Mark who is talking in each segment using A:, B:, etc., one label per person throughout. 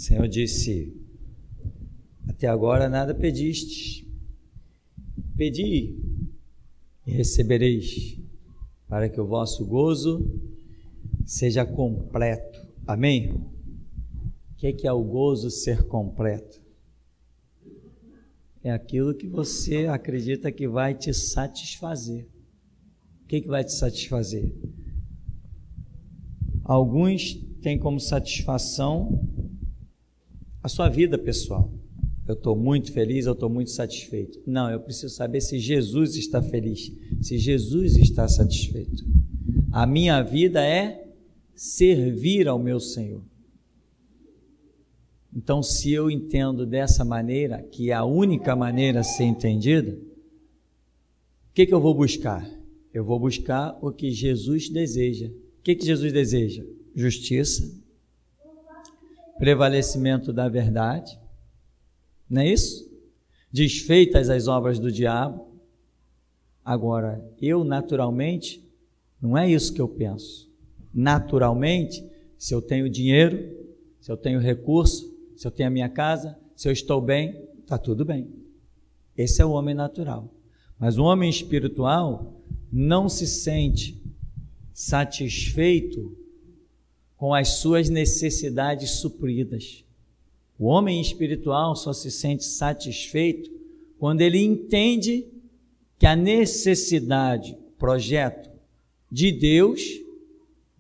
A: Senhor disse: até agora nada pedistes. Pedi e recebereis, para que o vosso gozo seja completo. Amém? O que é o gozo ser completo? É aquilo que você acredita que vai te satisfazer. O que vai te satisfazer? Alguns têm como satisfação a sua vida pessoal. Eu estou muito feliz, eu estou muito satisfeito. Não, eu preciso saber se Jesus está feliz, se Jesus está satisfeito. A minha vida é servir ao meu Senhor. Então, se eu entendo dessa maneira, que é a única maneira a ser entendida, o que eu vou buscar? Eu vou buscar o que Jesus deseja. O que Jesus deseja? Justiça, prevalecimento da verdade, não é isso? Desfeitas as obras do diabo. Agora, eu naturalmente, não é isso que eu penso. Naturalmente, se eu tenho dinheiro, se eu tenho recurso, se eu tenho a minha casa, se eu estou bem, está tudo bem. Esse é o homem natural. Mas o homem espiritual não se sente satisfeito com as suas necessidades supridas. O homem espiritual só se sente satisfeito quando ele entende que a necessidade, projeto de Deus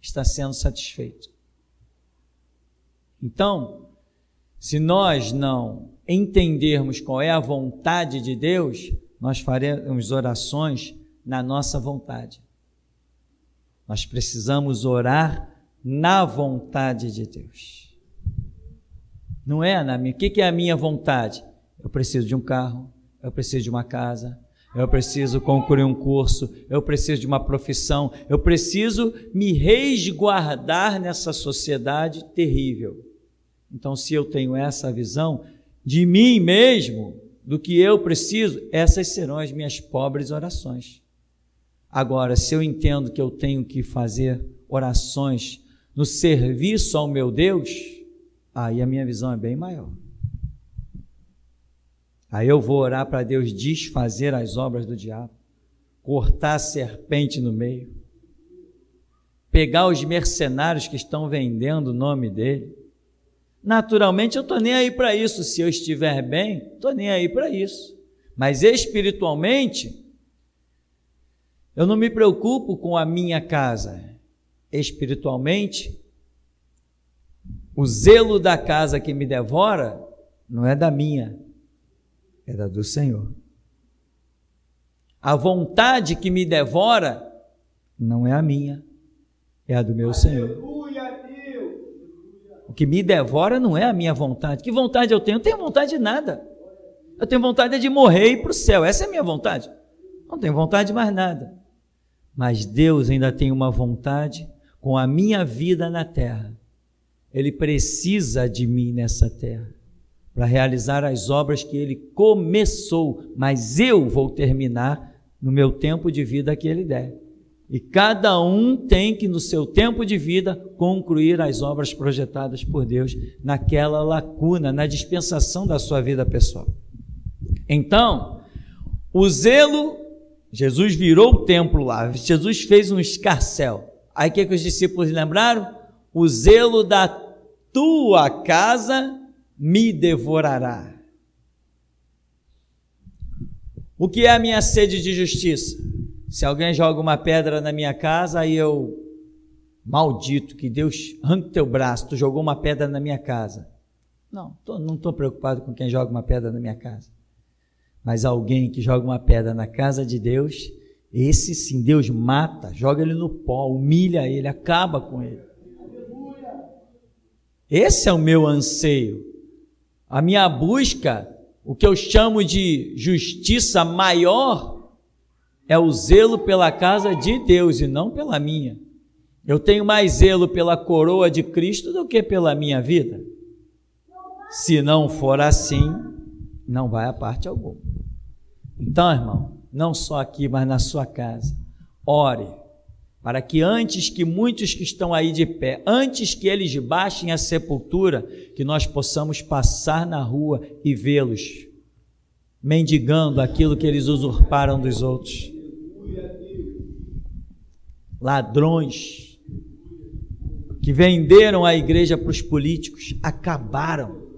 A: está sendo satisfeito. Então, se nós não entendermos qual é a vontade de Deus, nós faremos orações na nossa vontade. Nós precisamos orar na vontade de Deus. Não é na minha. O que é a minha vontade? Eu preciso de um carro, eu preciso de uma casa, eu preciso concluir um curso, eu preciso de uma profissão, eu preciso me resguardar nessa sociedade terrível. Então, se eu tenho essa visão de mim mesmo, do que eu preciso, essas serão as minhas pobres orações. Agora, se eu entendo que eu tenho que fazer orações no serviço ao meu Deus, aí a minha visão é bem maior. Aí eu vou orar para Deus desfazer as obras do diabo, cortar a serpente no meio, pegar os mercenários que estão vendendo o nome dele. Naturalmente eu estou nem aí para isso. Se eu estiver bem, estou nem aí para isso. Mas espiritualmente, eu não me preocupo com a minha casa. Espiritualmente, o zelo da casa que me devora não é da minha, é da do Senhor. A vontade que me devora não é a minha, é a do meu Senhor. O que me devora não é a minha vontade. Que vontade eu tenho? Eu não tenho vontade de nada. Eu tenho vontade de morrer e ir para o céu. Essa é a minha vontade. Não tenho vontade de mais nada. Mas Deus ainda tem uma vontade com a minha vida na terra. Ele precisa de mim nessa terra para realizar as obras que Ele começou, mas eu vou terminar no meu tempo de vida que Ele der. E cada um tem que, no seu tempo de vida, concluir as obras projetadas por Deus naquela lacuna, na dispensação da sua vida pessoal. Então, o zelo, Jesus virou o templo lá, Jesus fez um escarcéu. Aí o que os discípulos lembraram? O zelo da tua casa me devorará. O que é a minha sede de justiça? Se alguém joga uma pedra na minha casa, aí eu, maldito, que Deus arranque teu braço, tu jogou uma pedra na minha casa. Não estou preocupado com quem joga uma pedra na minha casa. Mas alguém que joga uma pedra na casa de Deus, esse sim, Deus mata, joga ele no pó, humilha ele, acaba com ele. Esse é o meu anseio. A minha busca, o que eu chamo de justiça maior, é o zelo pela casa de Deus e não pela minha. Eu tenho mais zelo pela coroa de Cristo do que pela minha vida. Se não for assim, não vai a parte alguma. Então, irmão, não só aqui, mas na sua casa, ore, para que antes que muitos que estão aí de pé, antes que eles baixem a sepultura, que nós possamos passar na rua e vê-los mendigando aquilo que eles usurparam dos outros. Ladrões que venderam a igreja para os políticos, acabaram.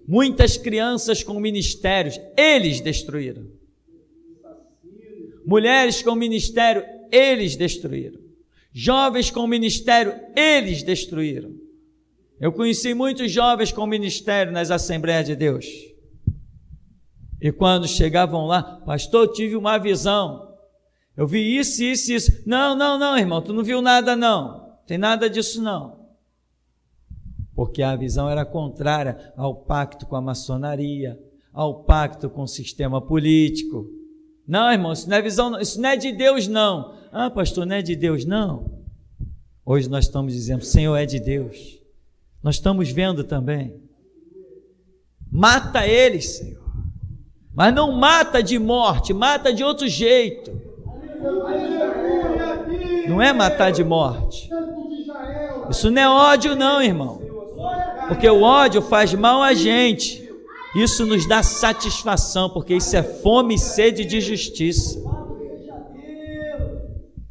A: Muitas crianças com ministérios, eles destruíram. Mulheres com ministério, eles destruíram. Jovens com ministério, eles destruíram. Eu conheci muitos jovens com ministério nas Assembleias de Deus. E quando chegavam lá, pastor, eu tive uma visão. Eu vi isso, isso, isso. Não, irmão, tu não viu nada não. Tem nada disso não. Porque a visão era contrária ao pacto com a maçonaria, ao pacto com o sistema político. Não, irmão, isso não é visão, isso não é de Deus não. Ah, pastor, não é de Deus não. Hoje nós estamos dizendo, Senhor, é de Deus. Nós estamos vendo também. Mata eles, Senhor. Mas não mata de morte, mata de outro jeito. Não é matar de morte. Isso não é ódio não, irmão. Porque o ódio faz mal a gente. Isso nos dá satisfação, porque isso é fome e sede de justiça.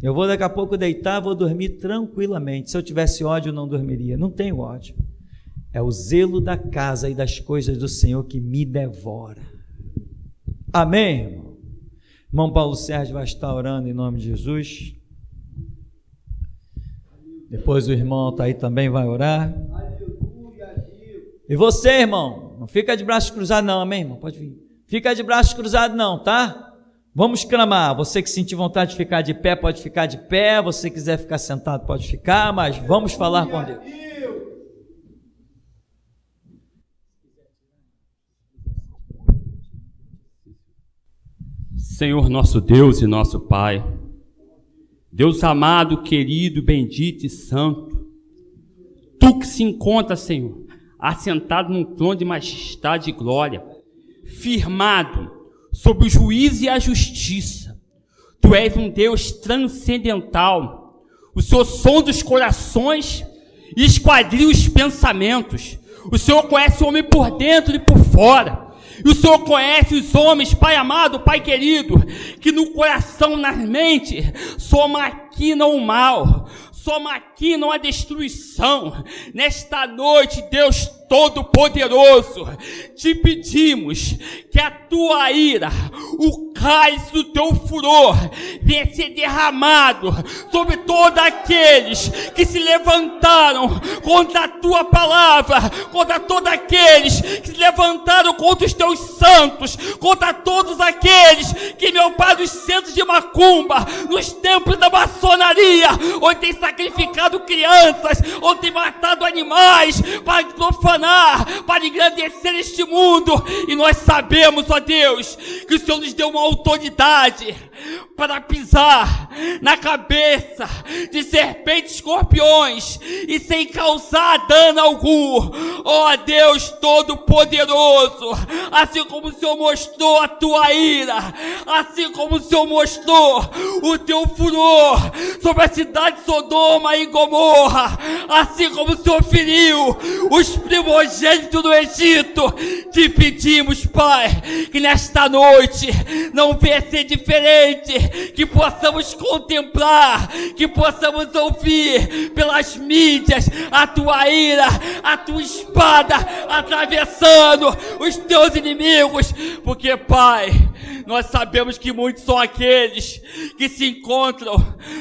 A: Eu vou daqui a pouco deitar, vou dormir tranquilamente. Se eu tivesse ódio, eu não dormiria. Não tenho ódio. É o zelo da casa e das coisas do Senhor que me devora. Amém, irmão? Irmão Paulo Sérgio vai estar orando em nome de Jesus. Depois o irmão Altair também vai orar. E você, irmão, não fica de braços cruzados não, amém, irmão? Pode vir. Fica de braços cruzados não, tá? Vamos clamar. Você que sentir vontade de ficar de pé, pode ficar de pé. Você quiser ficar sentado, pode ficar, mas vamos falar com Deus.
B: Senhor nosso Deus e nosso Pai, Deus amado, querido, bendito e santo, Tu que se encontra, Senhor, assentado num trono de majestade e glória, firmado sobre o juízo e a justiça, Tu és um Deus transcendental, o Senhor sonda os corações e esquadria os pensamentos, o Senhor conhece o homem por dentro e por fora, e o Senhor conhece os homens, Pai amado, Pai querido, que no coração, na mente, só maquinam o mal, só maquinam a destruição. Nesta noite, Deus Todo-Poderoso, te pedimos que a tua ira, o cálice do teu furor, venha ser derramado sobre todos aqueles que se levantaram contra a tua palavra, contra todos aqueles que se levantaram contra os teus santos, contra todos aqueles que, meu Pai, nos centros de macumba, nos templos da maçonaria, onde tem sacrificado crianças, onde tem matado animais para profanar, para engrandecer este mundo. E nós sabemos, ó Deus, que o Senhor nos deu uma autoridade para pisar na cabeça de serpentes e escorpiões e sem causar dano algum. Ó Deus Todo-Poderoso, assim como o Senhor mostrou a tua ira, assim como o Senhor mostrou o teu furor sobre a cidade de Sodoma e Gomorra, assim como o Senhor feriu os primogênitos do Egito, te pedimos, Pai, que nesta noite não venha ser diferente, que possamos contemplar, que possamos ouvir pelas mídias a tua ira, a tua espada atravessando os teus inimigos, porque, Pai, nós sabemos que muitos são aqueles que se encontram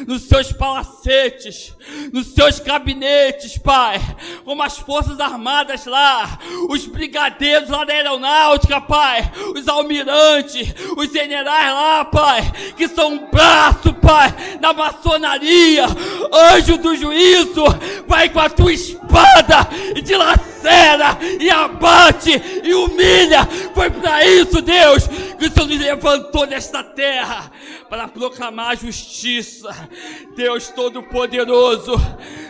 B: nos seus palacetes, nos seus gabinetes, Pai, como as forças armadas lá, os brigadeiros lá da aeronáutica, Pai, os almirantes, os generais lá, Pai, que são um braço, Pai, da maçonaria. Anjo do juízo, vai com a tua espada e dilacera e abate e humilha. Foi para isso, Deus, que o Senhor nos levantou nesta terra, para proclamar a justiça. Deus Todo-Poderoso,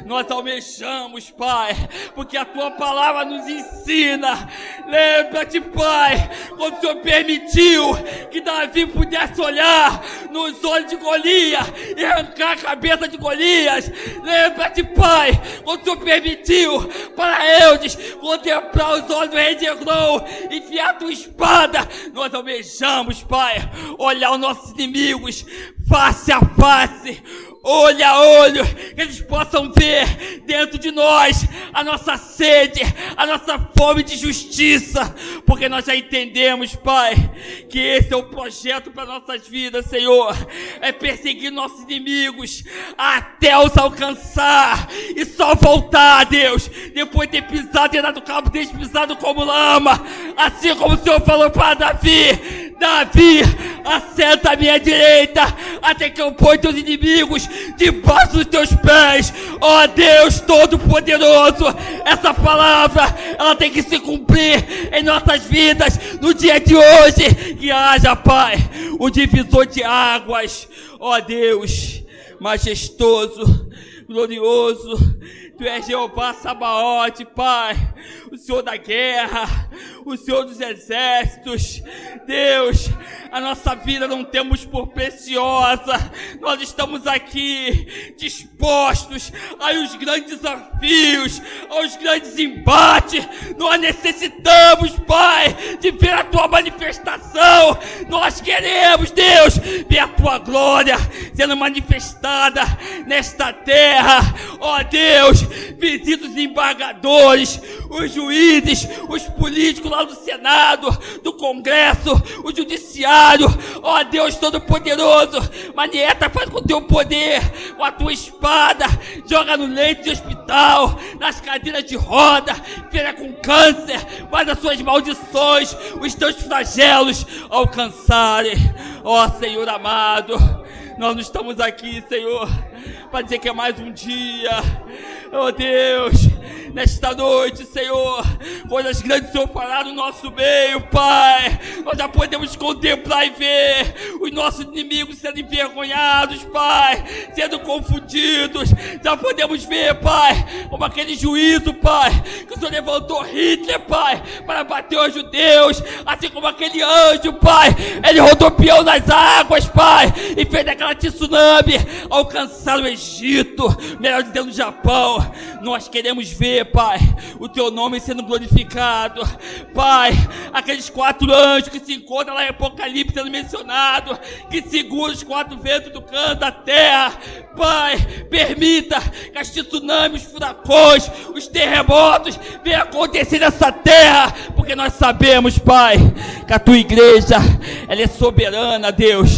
B: nós almejamos, Pai, porque a tua palavra nos ensina. Lembra-te, Pai, quando o Senhor permitiu que Davi pudesse olhar nos olhos de Golias e arrancar a cabeça de Golias. Lembra-te, Pai, quando o Senhor permitiu para Eudes contemplar os olhos do rei de Eglon, enfiar a tua espada. Nós almejamos, Pai, olhar os nossos inimigos face a face, olho a olho, que eles possam ver dentro de nós a nossa sede, a nossa fome de justiça, porque nós já entendemos, Pai, que esse é o projeto para nossas vidas, Senhor, é perseguir nossos inimigos até os alcançar e só voltar, Deus, depois de ter pisado, ter dado cabo, ter pisado como lama, assim como o Senhor falou para Davi: Davi, assenta à minha direita, até que eu ponha teus inimigos debaixo dos teus pés. Ó Deus Todo-Poderoso, essa palavra, ela tem que se cumprir em nossas vidas, no dia de hoje. Que haja, Pai, o divisor de águas. Ó Deus, majestoso, glorioso, Tu és Jeová Sabaote, Pai, o Senhor da guerra, o Senhor dos exércitos. Deus, a nossa vida não temos por preciosa, nós estamos aqui dispostos aos grandes desafios, aos grandes embates. Nós necessitamos, Pai, de ver a Tua manifestação. Nós queremos, Deus, ver a Tua glória sendo manifestada nesta terra. Ó Deus, visita os embargadores, os juízes, os políticos lá do Senado, do Congresso, o Judiciário. Ó Deus Todo-Poderoso, manieta, faz com o Teu poder, com a Tua espada, joga no leito de hospital, nas cadeiras de roda, feira com câncer, faz as suas maldições, os Teus flagelos alcançarem. Ó Senhor amado, nós não estamos aqui, Senhor, para dizer que é mais um dia. Oh Deus, nesta noite, Senhor, coisas grandes o Senhor fará no nosso meio, Pai. Nós já podemos contemplar e ver os nossos inimigos sendo envergonhados, Pai, sendo confundidos. Já podemos ver, Pai, como aquele juízo, Pai, que o Senhor levantou Hitler, Pai, para bater os judeus, assim como aquele anjo, Pai, ele rodopiou nas águas, Pai, e fez aquela tsunami alcançar o Egito, melhor dizendo, o Japão. Nós queremos ver, Pai, o Teu nome sendo glorificado, Pai, aqueles 4 anjos que se encontram lá em Apocalipse sendo mencionado, que seguram os 4 ventos do canto da terra. Pai, permita que as tsunamis, os furacões, os terremotos venham acontecer nessa terra, porque nós sabemos, Pai, que a Tua igreja, ela é soberana, Deus,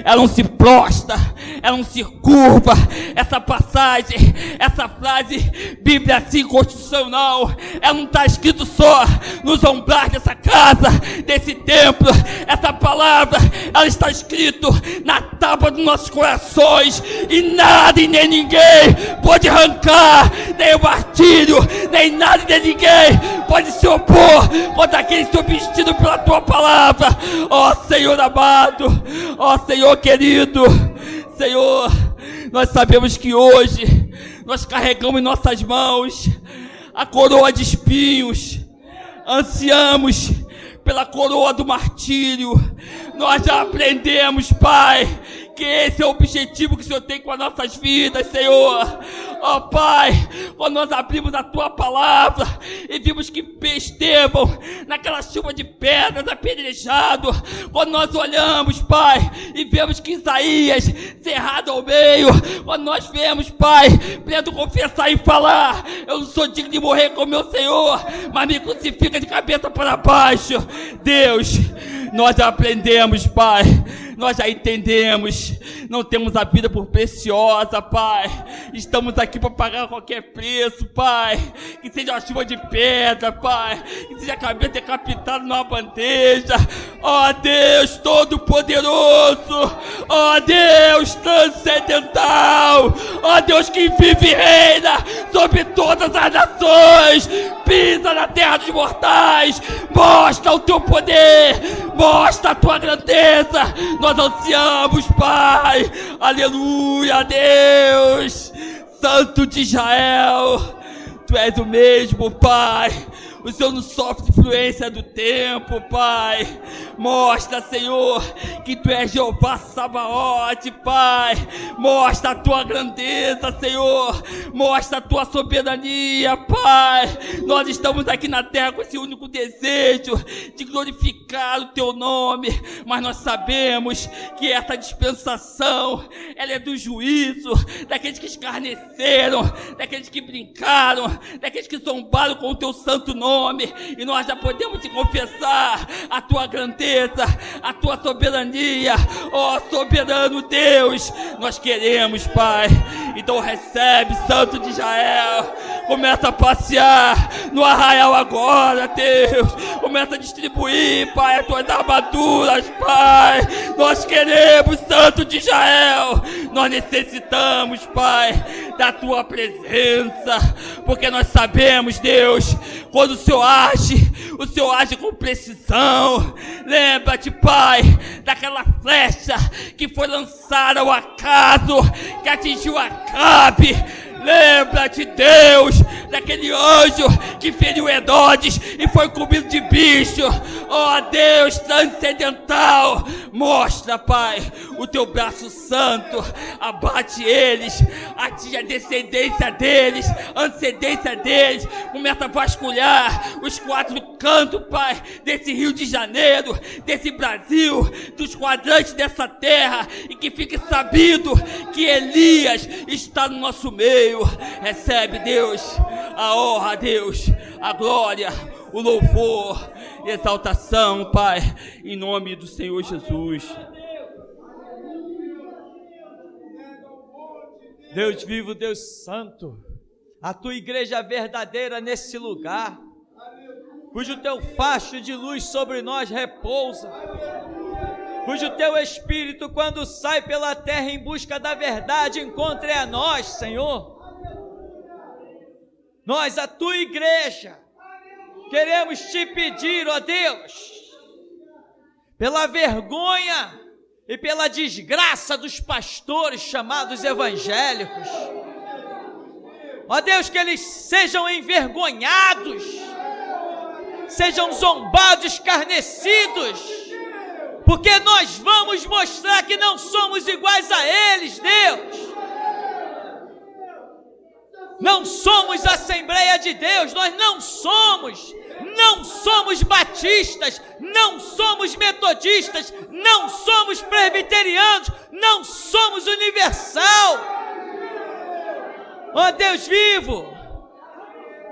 B: ela não se prostra, ela não se curva. Essa passagem, essa frase, Bíblia assim constitucional, ela não está escrito só nos umbrais dessa casa, desse templo. Essa palavra, ela está escrito na tábua dos nossos corações, e nada e nem ninguém pode arrancar, nem o martírio, nem nada nem ninguém pode se opor contra aquele que é vestido pela Tua palavra. Ó Senhor amado, ó Senhor querido, Senhor, nós sabemos que hoje nós carregamos em nossas mãos a coroa de espinhos, ansiamos pela coroa do martírio. Nós já aprendemos, Pai, que esse é o objetivo que o Senhor tem com as nossas vidas, Senhor. Ó Pai, quando nós abrimos a Tua palavra e vimos que Estevão, naquela chuva de pedras, apedrejado, quando nós olhamos, Pai, e vemos que Isaías cerrado ao meio, quando nós vemos, Pai, Pedro confessar e falar: eu não sou digno de morrer com meu Senhor, mas me crucifica de cabeça para baixo. Deus, nós já aprendemos, Pai, nós já entendemos, não temos a vida por preciosa, Pai, estamos aqui para pagar qualquer preço, Pai, que seja uma chuva de pedra, Pai, que seja a cabeça decapitada numa bandeja. Ó Deus Todo-Poderoso, ó Deus transcendental, ó Deus que vive e reina sobre todas as nações, pisa na terra dos mortais, mostra o Teu poder, mostra a Tua grandeza. Nós ansiamos, Pai, aleluia, Deus, Santo de Israel, Tu és o mesmo, Pai. O Senhor não sofre influência do tempo, Pai. Mostra, Senhor, que Tu és Jeová Sabaote, Pai. Mostra a Tua grandeza, Senhor. Mostra a Tua soberania, Pai. Nós estamos aqui na terra com esse único desejo de glorificar o Teu nome, mas nós sabemos que essa dispensação, ela é do juízo, daqueles que escarneceram, daqueles que brincaram, daqueles que zombaram com o Teu santo nome, e nós já podemos Te confessar a Tua grandeza, a Tua soberania, ó soberano Deus. Nós queremos, Pai. Então recebe, Santo de Israel. Começa a passear no arraial agora, Deus. Começa a distribuir, Pai, as Tuas armaduras, Pai. Nós queremos, Santo de Israel. Nós necessitamos, Pai, da Tua presença, porque nós sabemos, Deus, quando o Senhor age com precisão. Lembra-te, Pai, daquela flecha que foi lançada ao acaso, que atingiu Acabe. Lembra-te, Deus, daquele anjo que feriu Herodes e foi comido de bicho. Ó Deus transcendental, mostra, Pai, o Teu braço santo. Abate eles, atinge a descendência deles, a antecedência deles. Começa a vasculhar os 4 cantos, Pai, desse Rio de Janeiro, desse Brasil, dos quadrantes dessa terra, e que fique sabido que Elias está no nosso meio. Recebe, Deus, a honra, Deus, a glória, o louvor e exaltação, Pai, em nome do Senhor Jesus.
A: Deus vivo, Deus santo, a Tua igreja verdadeira nesse lugar, cujo Teu facho de luz sobre nós repousa, cujo Teu Espírito, quando sai pela terra em busca da verdade, encontre a nós, Senhor. Nós, a Tua igreja, queremos Te pedir, ó Deus, pela vergonha e pela desgraça dos pastores chamados evangélicos, ó Deus, que eles sejam envergonhados, sejam zombados, escarnecidos, porque nós vamos mostrar que não somos iguais a eles, Deus. Não somos Assembleia de Deus, nós não somos batistas, não somos metodistas, não somos presbiterianos, não somos universal. Ó Deus vivo,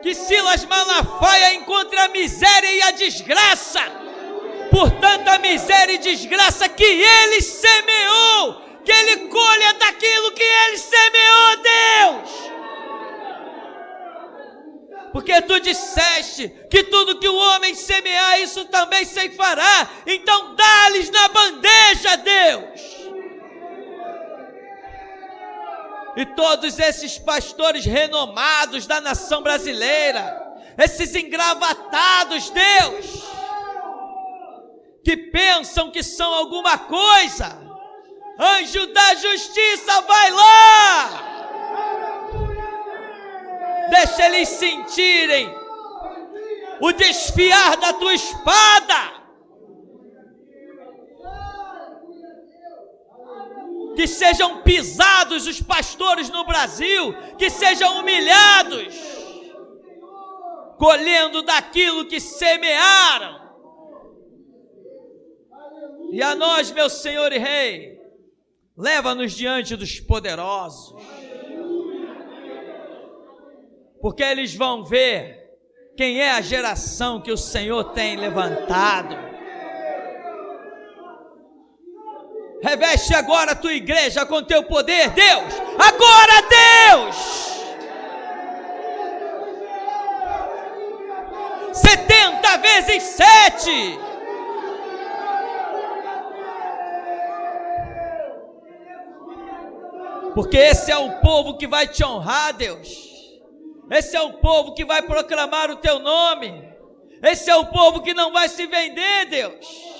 A: que Silas Malafaia encontre a miséria e a desgraça, por tanta miséria e desgraça que ele semeou, que ele colha daquilo que ele semeou, Deus. Porque Tu disseste que tudo que o homem semear, isso também ceifará. Então dá-lhes na bandeja, Deus. E todos esses pastores renomados da nação brasileira, esses engravatados, Deus, que pensam que são alguma coisa, anjo da justiça, vai lá. Deixa eles sentirem o desfiar da Tua espada. Que sejam pisados os pastores no Brasil, que sejam humilhados, colhendo daquilo que semearam. E a nós, meu Senhor e Rei, leva-nos diante dos poderosos, porque eles vão ver quem é a geração que o Senhor tem levantado. Reveste agora a Tua igreja com Teu poder, Deus. Agora, Deus. 70 vezes 7. Porque esse é o povo que vai Te honrar, Deus. Esse é o povo que vai proclamar o Teu nome. Esse é o povo que não vai se vender, Deus.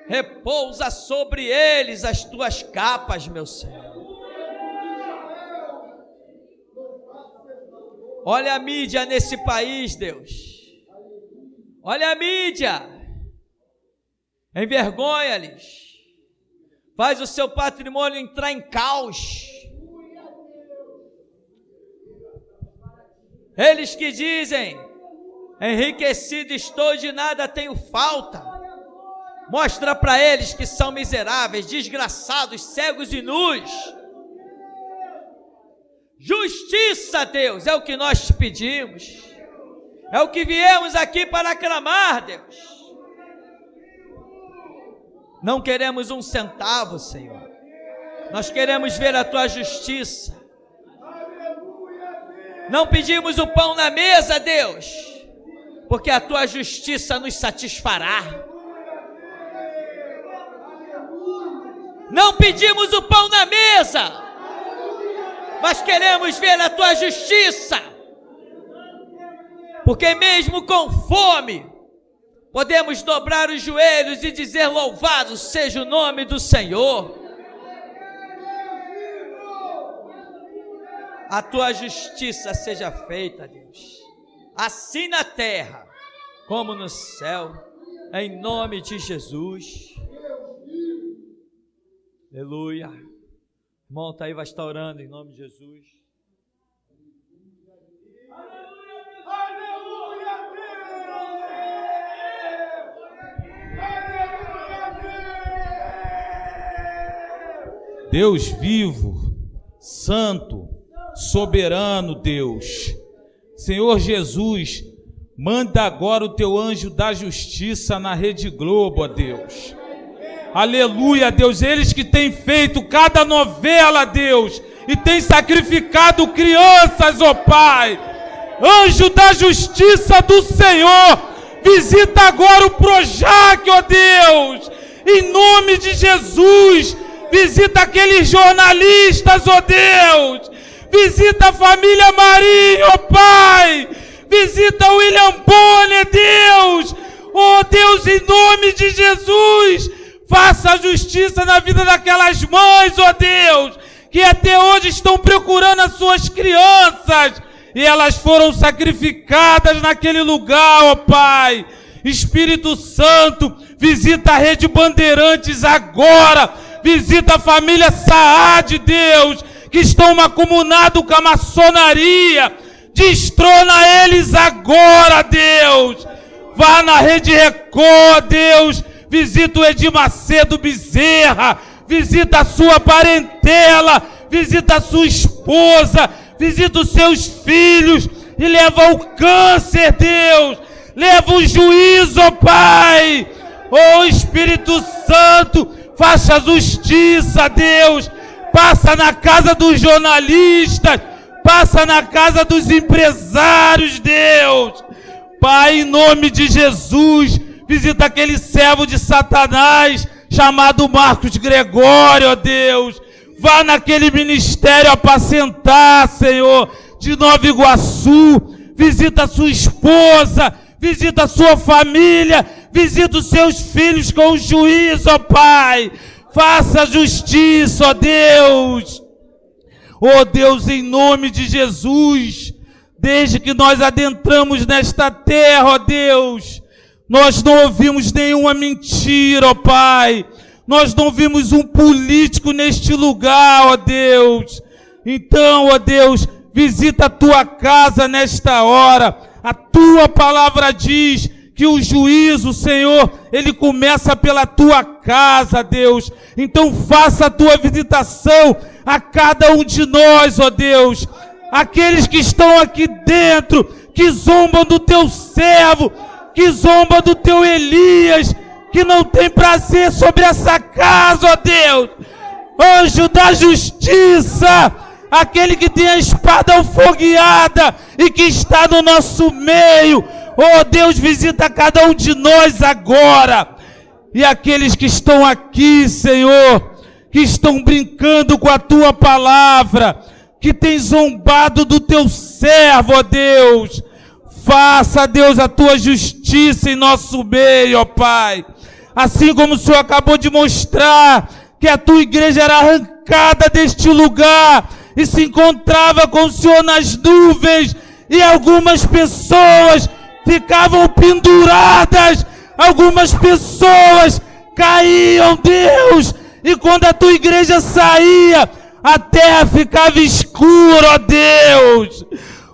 A: Repousa sobre eles as Tuas capas, meu Senhor. Olha a mídia nesse país, Deus. Olha a mídia. envergonha-lhes, faz o seu patrimônio entrar em caos. Eles que dizem: enriquecido estou, de nada tenho falta. Mostra para eles que são miseráveis, desgraçados, cegos e nus. Justiça, Deus, é o que nós te pedimos. É o que viemos aqui para clamar, Deus. Não queremos um centavo, Senhor. Nós queremos ver a tua justiça. Não pedimos o pão na mesa, Deus, porque a tua justiça nos satisfará. Não pedimos o pão na mesa, mas queremos ver a tua justiça, porque mesmo com fome, podemos dobrar os joelhos e dizer: louvado seja o nome do Senhor. A tua justiça seja feita, Deus, assim na terra como no céu, em nome de Jesus. Aleluia. O irmão está aí, vai estar orando em nome de Jesus.
C: Deus vivo, santo, soberano Deus, Senhor Jesus, manda agora o teu anjo da justiça na Rede Globo, ó Deus. Aleluia, Deus, eles que têm feito cada novela, Deus, e têm sacrificado crianças, ó Pai. Anjo da justiça do Senhor, visita agora o Projac, ó Deus, em nome de Jesus. Visita aqueles jornalistas, ó Deus. Visita a família Marinho, ó Pai. Visita o William Bonner, Deus. Ó Deus, em nome de Jesus, faça justiça na vida daquelas mães, ó Deus, que até hoje estão procurando as suas crianças e elas foram sacrificadas naquele lugar, ó Pai. Espírito Santo, visita a Rede Bandeirantes agora. Visita a família Saad, Deus, que estão macumunado com a maçonaria. Destrona eles agora, Deus. Vá na Rede Record, Deus. Visita o Edir Macedo Bezerra. Visita a sua parentela. Visita a sua esposa. Visita os seus filhos. E leva o câncer, Deus. Leva o juízo, ó Pai. Ó Espírito Santo, faça justiça, Deus. Passa na casa dos jornalistas. Passa na casa dos empresários, Deus. Pai, em nome de Jesus, visita aquele servo de Satanás chamado Marcos Gregório, ó Deus. Vá naquele ministério apacentar, Senhor, de Nova Iguaçu. Visita a sua esposa. Visita a sua família. Visita os seus filhos com o juízo, ó Pai. Faça justiça, ó Deus. Ó Deus, em nome de Jesus, desde que nós adentramos nesta terra, ó Deus, nós não ouvimos nenhuma mentira, ó Pai. Nós não vimos um político neste lugar, ó Deus. Então, ó Deus, visita a tua casa nesta hora. A tua palavra diz que o juízo, Senhor, ele começa pela tua casa, Deus. Então faça a tua visitação a cada um de nós, ó Deus. Aqueles que estão aqui dentro, que zombam do teu servo, que zombam do teu Elias, que não tem prazer sobre essa casa, ó Deus. Anjo da justiça, aquele que tem a espada alfogueada e que está no nosso meio, ó Deus, visita cada um de nós agora. E aqueles que estão aqui, Senhor, que estão brincando com a tua palavra, que tem zombado do teu servo, ó Deus, faça, Deus, a tua justiça em nosso meio, ó Pai. Assim como o Senhor acabou de mostrar que a tua igreja era arrancada deste lugar e se encontrava com o Senhor nas nuvens, e algumas pessoas ficavam penduradas, algumas pessoas caíam, Deus, e quando a tua igreja saía, a terra ficava escura, ó Deus.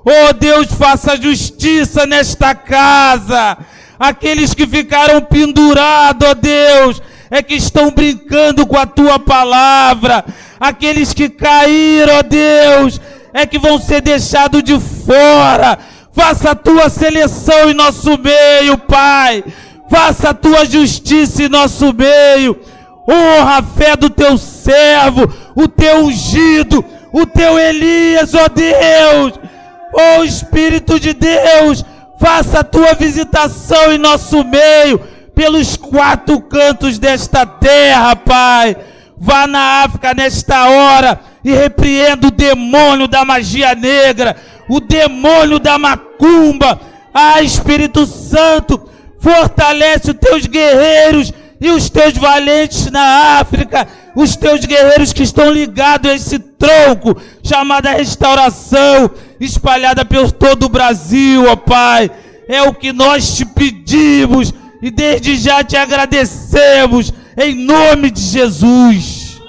C: Ó Deus, faça justiça nesta casa. Aqueles que ficaram pendurados, ó Deus, é que estão brincando com a tua palavra. Aqueles que caíram, ó Deus, é que vão ser deixados de fora. Faça a tua seleção em nosso meio, Pai. Faça a tua justiça em nosso meio. Honra a fé do teu servo, o teu ungido, o teu Elias, ó Deus. Ó Espírito de Deus, faça a tua visitação em nosso meio, pelos 4 cantos desta terra, Pai. Vá na África nesta hora e repreenda o demônio da magia negra, o demônio da macumba. Ah, Espírito Santo, fortalece os teus guerreiros e os teus valentes na África, os teus guerreiros que estão ligados a esse tronco chamado restauração, espalhada por todo o Brasil, ó Pai. É o que nós te pedimos e desde já te agradecemos, em nome de Jesus.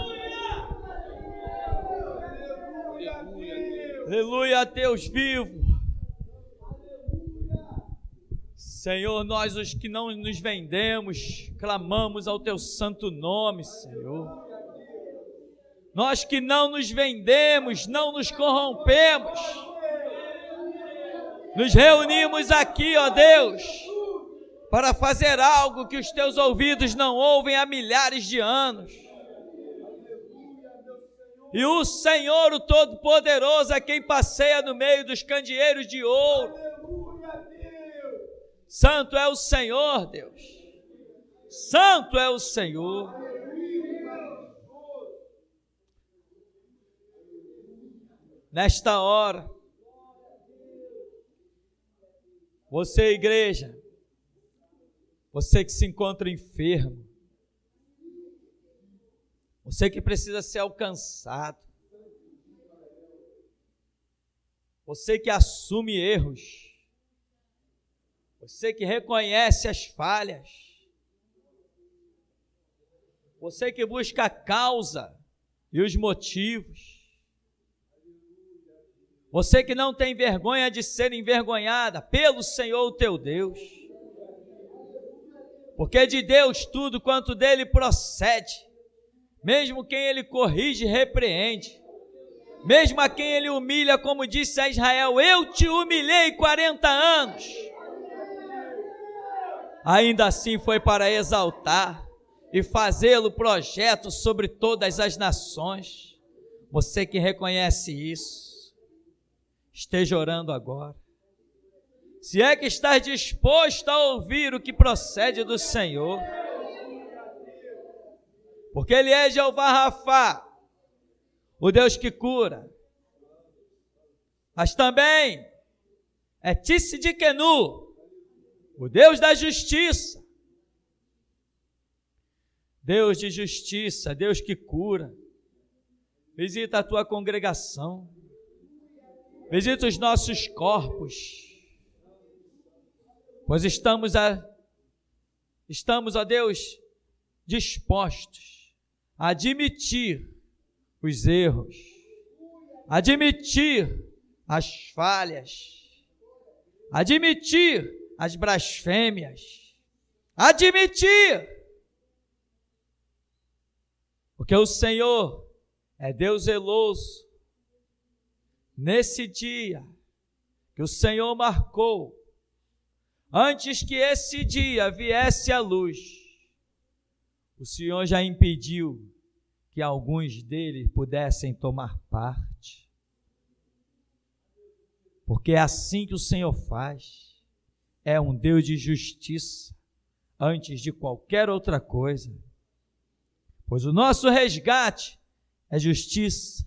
A: Aleluia, Deus vivo. Senhor, nós os que não nos vendemos, clamamos ao teu santo nome, Senhor. Nós que não nos vendemos, não nos corrompemos, nos reunimos aqui, ó Deus, para fazer algo que os teus ouvidos não ouvem há milhares de anos. E o Senhor, o Todo-Poderoso, é quem passeia no meio dos candeeiros de ouro. Santo é o Senhor, Deus. Santo é o Senhor. Nesta hora, você, igreja, você que se encontra enfermo, você que precisa ser alcançado, você que assume erros, você que reconhece as falhas, você que busca a causa e os motivos, você que não tem vergonha de ser envergonhada pelo Senhor teu Deus, porque de Deus tudo quanto dele procede, mesmo quem ele corrige e repreende, mesmo a quem ele humilha, como disse a Israel, eu te humilhei 40 anos, ainda assim foi para exaltar e fazê-lo projeto sobre todas as nações. Você que reconhece isso, esteja orando agora. Se é que estás disposto a ouvir o que procede do Senhor, porque Ele é Jeová Rafá, o Deus que cura, mas também é Tissidikenu, o Deus da justiça, Deus de justiça, Deus que cura. Visita a tua congregação, visita os nossos corpos, pois estamos, ó Deus, dispostos a admitir os erros, admitir as falhas, admitir as blasfêmias, admitir, porque o Senhor é Deus zeloso. Nesse dia que o Senhor marcou, antes que esse dia viesse à luz, o Senhor já impediu que alguns deles pudessem tomar parte, porque é assim que o Senhor faz, é um Deus de justiça, antes de qualquer outra coisa, pois o nosso resgate é justiça.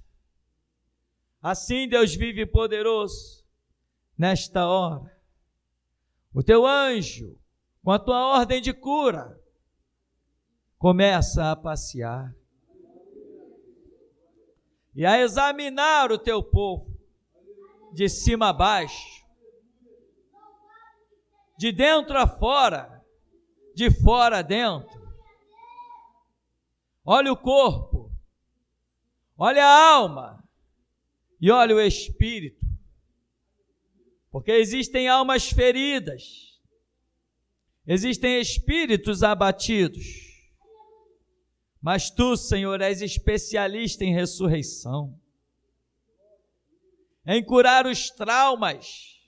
A: Assim Deus vive poderoso, nesta hora, o teu anjo, com a tua ordem de cura, começa a passear e a examinar o teu povo, de cima a baixo, de dentro a fora, de fora a dentro, olha o corpo, olha a alma e olha o espírito. Porque existem almas feridas, existem espíritos abatidos, mas tu, Senhor, és especialista em ressurreição, em curar os traumas,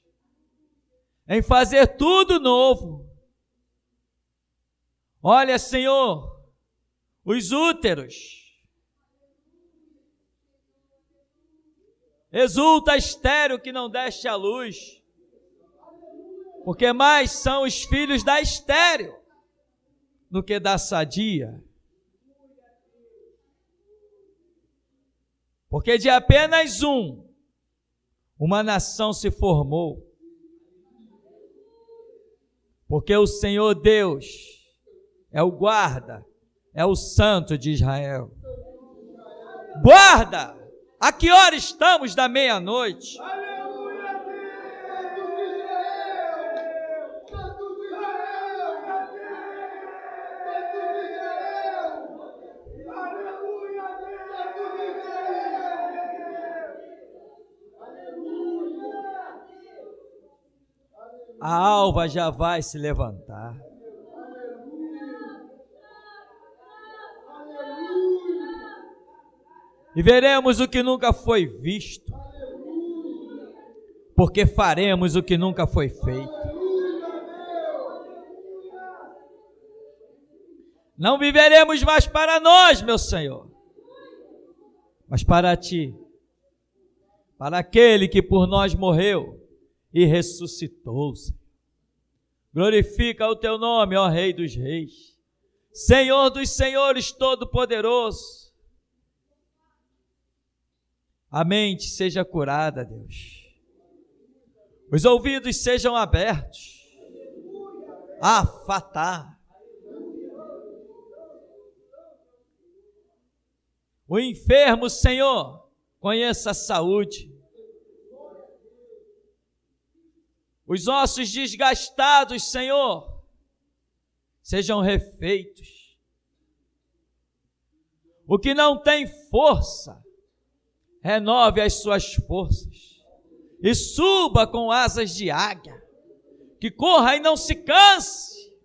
A: em fazer tudo novo. Olha, Senhor, os úteros, exulta estéril que não deste à luz, porque mais são os filhos da estéril do que da sadia. Porque de apenas uma nação se formou. Porque o Senhor Deus é o guarda, é o santo de Israel. Guarda! A que hora estamos da meia-noite? A alva já vai se levantar. E veremos o que nunca foi visto, porque faremos o que nunca foi feito. Não viveremos mais para nós, meu Senhor, mas para Ti, para aquele que por nós morreu e ressuscitou. Glorifica o Teu nome, ó Rei dos Reis, Senhor dos Senhores, Todo-Poderoso. A mente seja curada, Deus. Os ouvidos sejam abertos. Afatá. O enfermo, Senhor, conheça a saúde. Os ossos desgastados, Senhor, sejam refeitos. O que não tem força, renove as suas forças e suba com asas de águia, que corra e não se canse,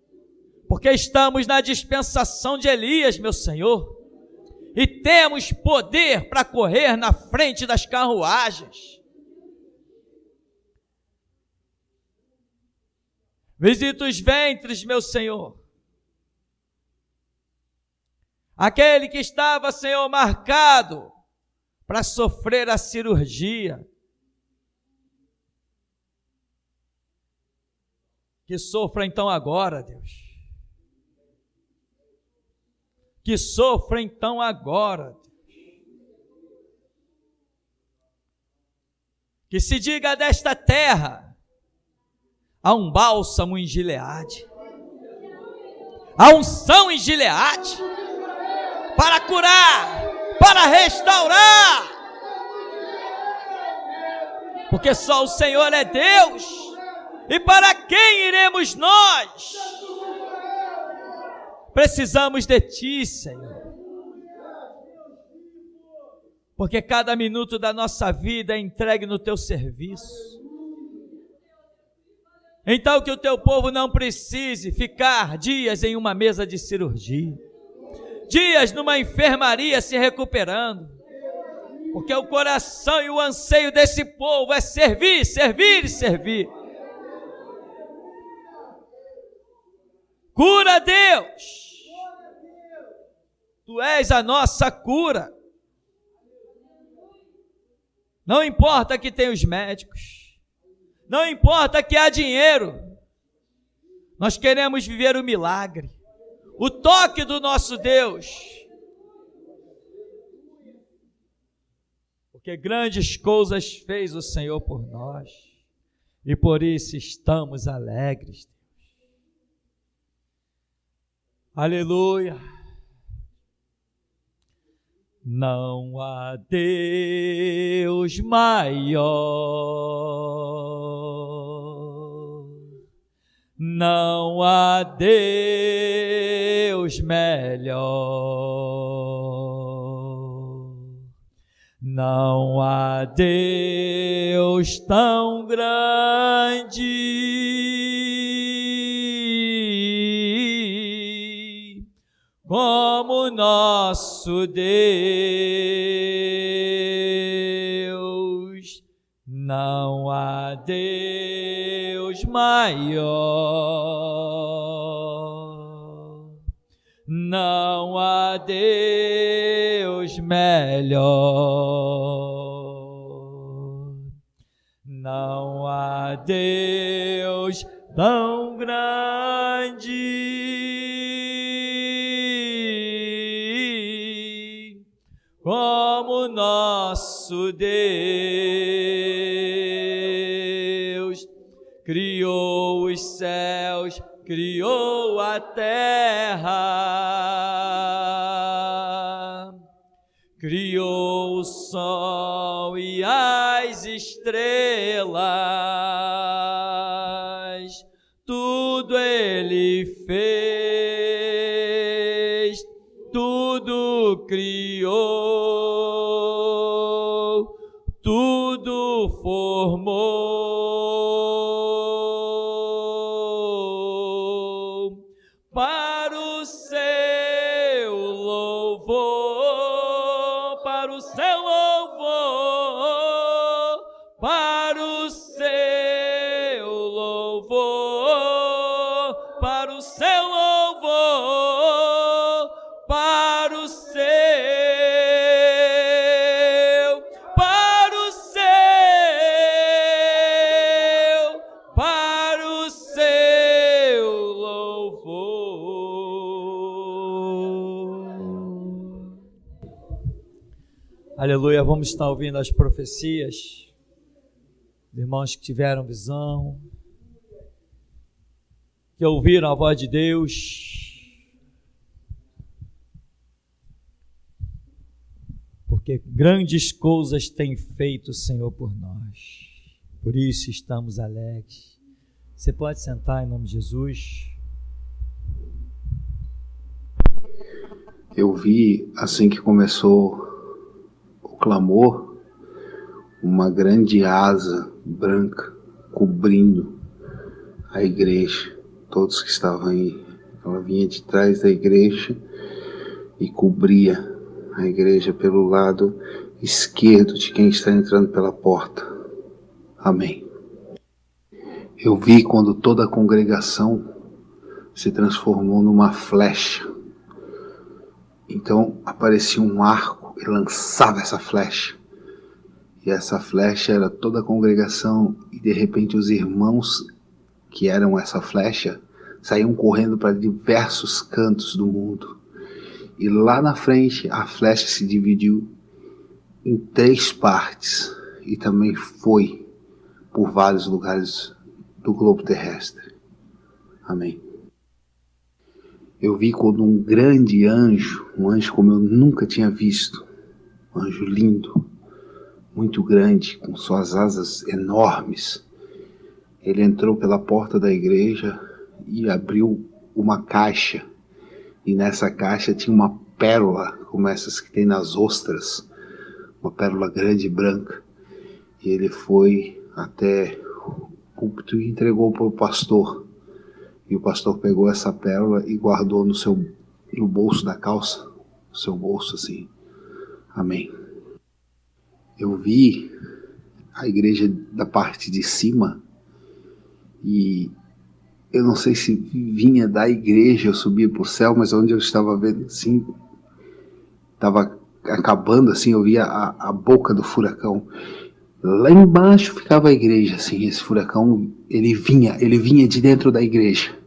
A: porque estamos na dispensação de Elias, meu Senhor, e temos poder para correr na frente das carruagens. Visita os ventres, meu Senhor. Aquele que estava, Senhor, marcado para sofrer a cirurgia, que sofra então agora, Deus. Que sofra então agora, Deus. Que se diga desta terra, há um bálsamo em Gileade, há unção em Gileade, para curar, para restaurar, porque só o Senhor é Deus, e para quem iremos nós? Precisamos de Ti, Senhor, porque cada minuto da nossa vida é entregue no Teu serviço. Então que o Teu povo não precise ficar dias em uma mesa de cirurgia, dias numa enfermaria se recuperando, porque o coração e o anseio desse povo é servir, servir e servir. Cura, Deus, Tu és a nossa cura. Não importa que tem os médicos, não importa que há dinheiro, nós queremos viver o milagre, o toque do nosso Deus, porque grandes coisas fez o Senhor por nós, e por isso estamos alegres, Deus. Aleluia. Não há Deus maior, não há Deus melhor. Não há Deus tão grande como nosso Deus. Não há Deus maior. Não há Deus melhor. Não há Deus tão grande como nosso Deus. Criou os céus, criou a terra, criou o sol e as estrelas, tudo Ele fez, tudo criou, tudo formou para o seu louvor, para o seu louvor, para o seu louvor, para o seu louvor, para o seu, para o seu, para o seu louvor. Aleluia, vamos estar ouvindo as profecias. Irmãos que tiveram visão, que ouviram a voz de Deus, porque grandes coisas tem feito o Senhor por nós, por isso estamos alegres. Você pode sentar em nome de Jesus.
D: Eu vi, assim que começou o clamor, uma grande asa branca cobrindo a igreja. Todos que estavam aí, ela vinha de trás da igreja e cobria a igreja pelo lado esquerdo de quem está entrando pela porta. Amém. Eu vi quando toda a congregação se transformou numa flecha. Então aparecia um arco e lançava essa flecha. E essa flecha era toda a congregação, e de repente os irmãos que eram essa flecha saíam correndo para diversos cantos do mundo. E lá na frente a flecha se dividiu em 3 partes e também foi por vários lugares do globo terrestre. Amém. Eu vi quando um grande anjo, um anjo como eu nunca tinha visto, um anjo lindo, muito grande, com suas asas enormes. Ele entrou pela porta da igreja e abriu uma caixa. E nessa caixa tinha uma pérola, como essas que tem nas ostras, uma pérola grande e branca. E ele foi até o púlpito e entregou para o pastor. E o pastor pegou essa pérola e guardou no bolso da calça, no seu bolso assim. Amém. Eu vi a igreja da parte de cima e eu não sei se vinha da igreja, eu subia para o céu, mas onde eu estava vendo assim, estava acabando assim, eu via a boca do furacão. Lá embaixo ficava a igreja, assim, esse furacão, ele vinha de dentro da igreja.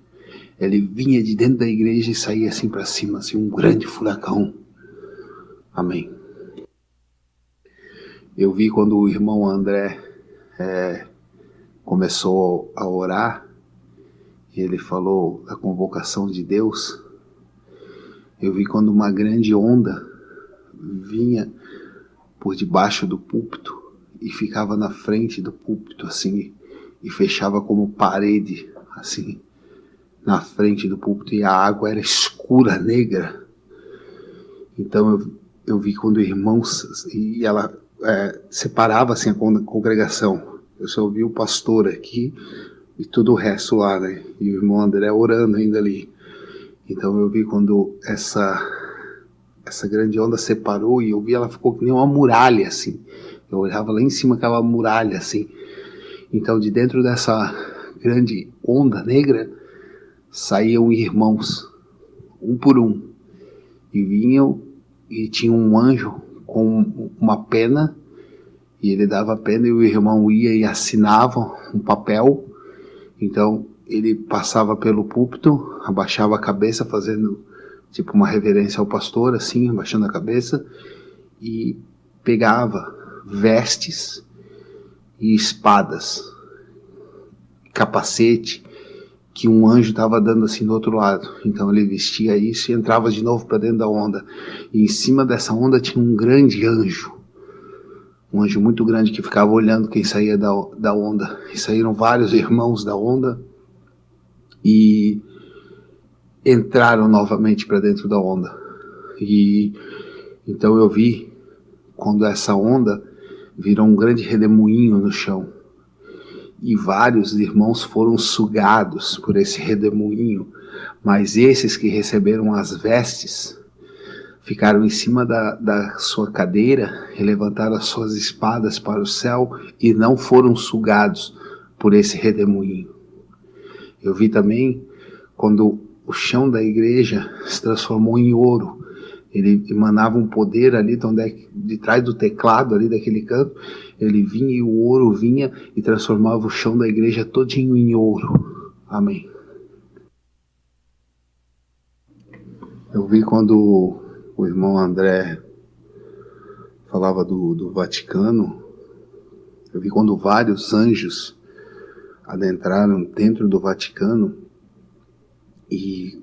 D: Ele vinha de dentro da igreja e saía assim para cima, assim, um grande furacão. Amém. Eu vi quando o irmão André começou a orar, e ele falou da convocação de Deus. Eu vi quando uma grande onda vinha por debaixo do púlpito e ficava na frente do púlpito, assim, e fechava como parede, assim, na frente do púlpito, e a água era escura, negra. Então eu vi quando irmãos, e ela separava assim a congregação. Eu só ouvi o pastor aqui e tudo o resto lá, né? E o irmão André orando ainda ali. Então eu vi quando essa grande onda separou, e eu vi ela ficou que nem uma muralha assim. Eu olhava lá em cima aquela muralha assim. Então de dentro dessa grande onda negra saíam irmãos, um por um, e vinham, e tinha um anjo com uma pena, e ele dava a pena e o irmão ia e assinava um papel. Então ele passava pelo púlpito, abaixava a cabeça, fazendo tipo uma reverência ao pastor, assim, abaixando a cabeça, e pegava vestes e espadas, capacete, que um anjo estava dando assim do outro lado. Então ele vestia isso e entrava de novo para dentro da onda. E em cima dessa onda tinha um grande anjo, um anjo muito grande que ficava olhando quem saía da onda. E saíram vários irmãos da onda e entraram novamente para dentro da onda. E então eu vi quando essa onda virou um grande redemoinho no chão, e vários irmãos foram sugados por esse redemoinho, mas esses que receberam as vestes ficaram em cima da sua cadeira e levantaram as suas espadas para o céu e não foram sugados por esse redemoinho. Eu vi também quando o chão da igreja se transformou em ouro. Ele emanava um poder ali de trás do teclado ali daquele canto. Ele vinha e o ouro vinha e transformava o chão da igreja todinho em ouro. Amém. Eu vi quando o irmão André falava do Vaticano. Eu vi quando vários anjos adentraram dentro do Vaticano e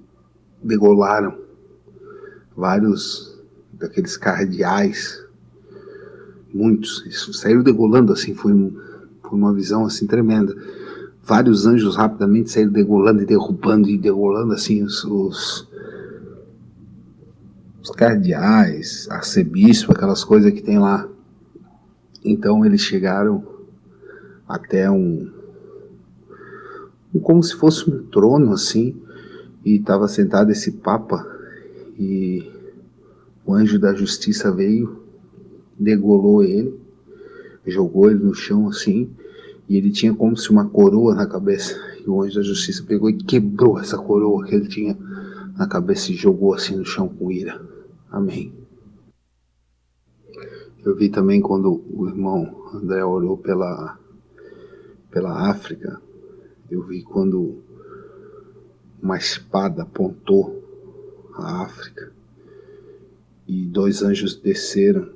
D: degolaram vários daqueles cardeais, muitos, saíram degolando assim, foi uma visão assim tremenda. Vários anjos rapidamente saíram degolando e derrubando e degolando assim os cardeais, arcebispo, aquelas coisas que tem lá. Então eles chegaram até como se fosse um trono assim, e estava sentado esse papa. E o anjo da justiça veio, degolou ele, jogou ele no chão assim, e ele tinha como se uma coroa na cabeça. E o anjo da justiça pegou e quebrou essa coroa que ele tinha na cabeça e jogou assim no chão com ira. Amém. Eu vi também quando o irmão André orou pela África. Eu vi quando uma espada apontou a África e 2 anjos desceram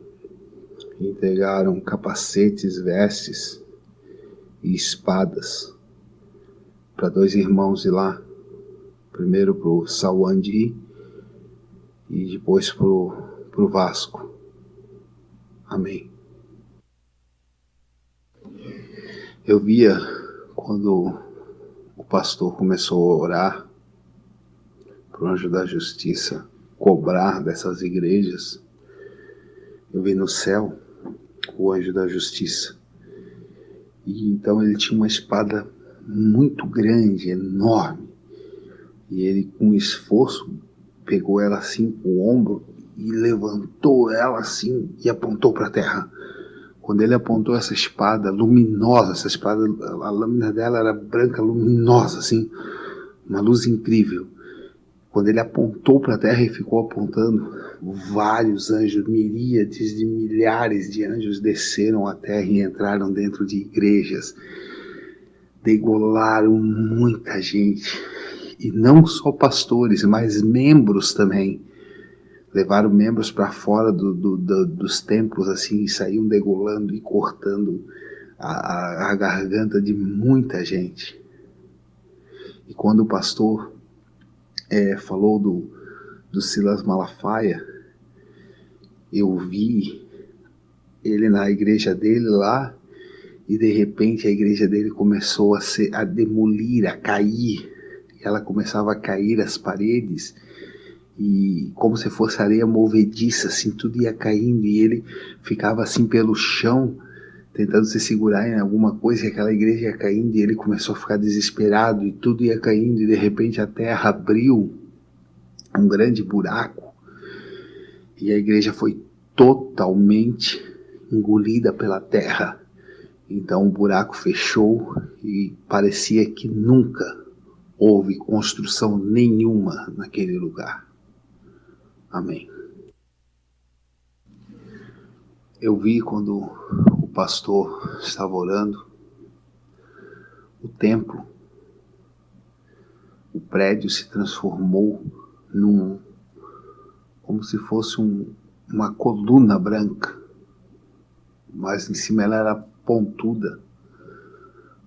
D: e entregaram capacetes, vestes e espadas para 2 irmãos de lá, primeiro para o Sawandi e depois para o Vasco. Amém. Eu via quando o pastor começou a orar para o anjo da justiça cobrar dessas igrejas, eu vi no céu o anjo da justiça, e então ele tinha uma espada muito grande, enorme, e ele com esforço pegou ela assim com o ombro e levantou ela assim e apontou para a terra. Quando ele apontou essa espada luminosa, essa espada, a lâmina dela era branca, luminosa assim, uma luz incrível. Quando ele apontou para a terra e ficou apontando, vários anjos, miríades de milhares de anjos desceram à terra e entraram dentro de igrejas, degolaram muita gente, e não só pastores, mas membros também. Levaram membros para fora dos templos assim, e saíam degolando e cortando a garganta de muita gente. E quando o pastor falou do Silas Malafaia, eu vi ele na igreja dele lá, e de repente a igreja dele começou a demolir, a cair, e ela começava a cair as paredes, e como se fosse areia movediça, assim, tudo ia caindo e ele ficava assim pelo chão, tentando se segurar em alguma coisa, e aquela igreja ia caindo e ele começou a ficar desesperado e tudo ia caindo e de repente a terra abriu um grande buraco e a igreja foi totalmente engolida pela terra. Então o buraco fechou e parecia que nunca houve construção nenhuma naquele lugar. Amém. Eu vi quando o pastor estava orando, o templo, o prédio se transformou como se fosse uma coluna branca, mas em cima ela era pontuda,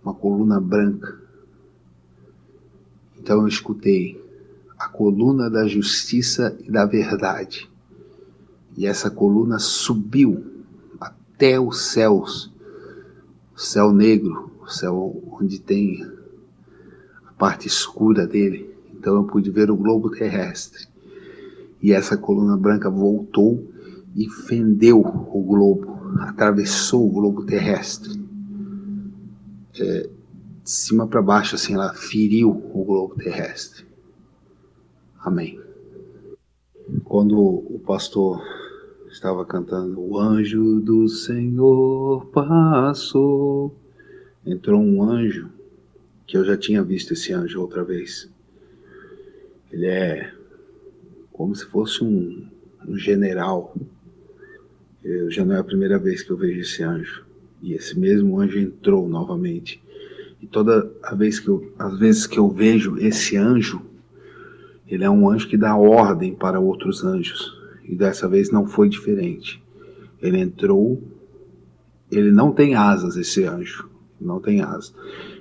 D: uma coluna branca. Então eu escutei a coluna da justiça e da verdade, e essa coluna subiu até os céus, o céu negro, o céu onde tem a parte escura dele. Então eu pude ver o globo terrestre, e essa coluna branca voltou e fendeu o globo, atravessou o globo terrestre, de cima para baixo, assim, ela feriu o globo terrestre. Amém. Quando o pastor estava cantando "O anjo do Senhor passou", entrou um anjo, que eu já tinha visto esse anjo outra vez. Ele é como se fosse um general. Já não é a primeira vez que eu vejo esse anjo. E esse mesmo anjo entrou novamente. E as vezes que eu vejo esse anjo, ele é um anjo que dá ordem para outros anjos. E dessa vez não foi diferente. Ele entrou, ele não tem asas, esse anjo. Não tem asas.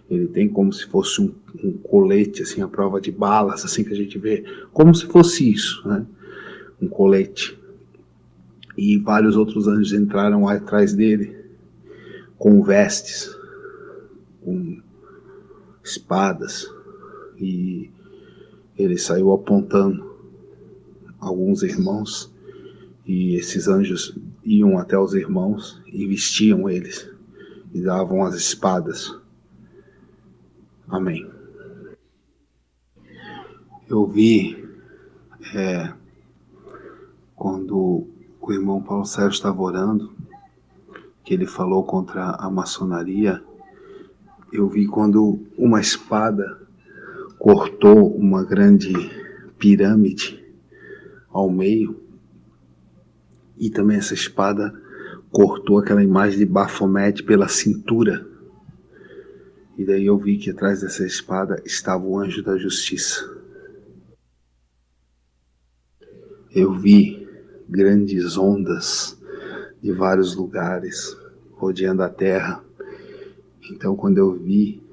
D: Ele tem como se fosse um colete, assim, à prova de balas, assim que a gente vê. Como se fosse isso, né? Um colete. E vários outros anjos entraram atrás dele, com vestes, com espadas, e ele saiu apontando alguns irmãos, e esses anjos iam até os irmãos e vestiam eles, e davam as espadas. Amém. Eu vi, quando o irmão Paulo Sérgio estava orando, que ele falou contra a maçonaria, eu vi quando uma espada cortou uma grande pirâmide ao meio, e também essa espada cortou aquela imagem de Bafomete pela cintura, e daí eu vi que atrás dessa espada estava o anjo da justiça. Eu vi grandes ondas de vários lugares rodeando a terra. Então quando eu vi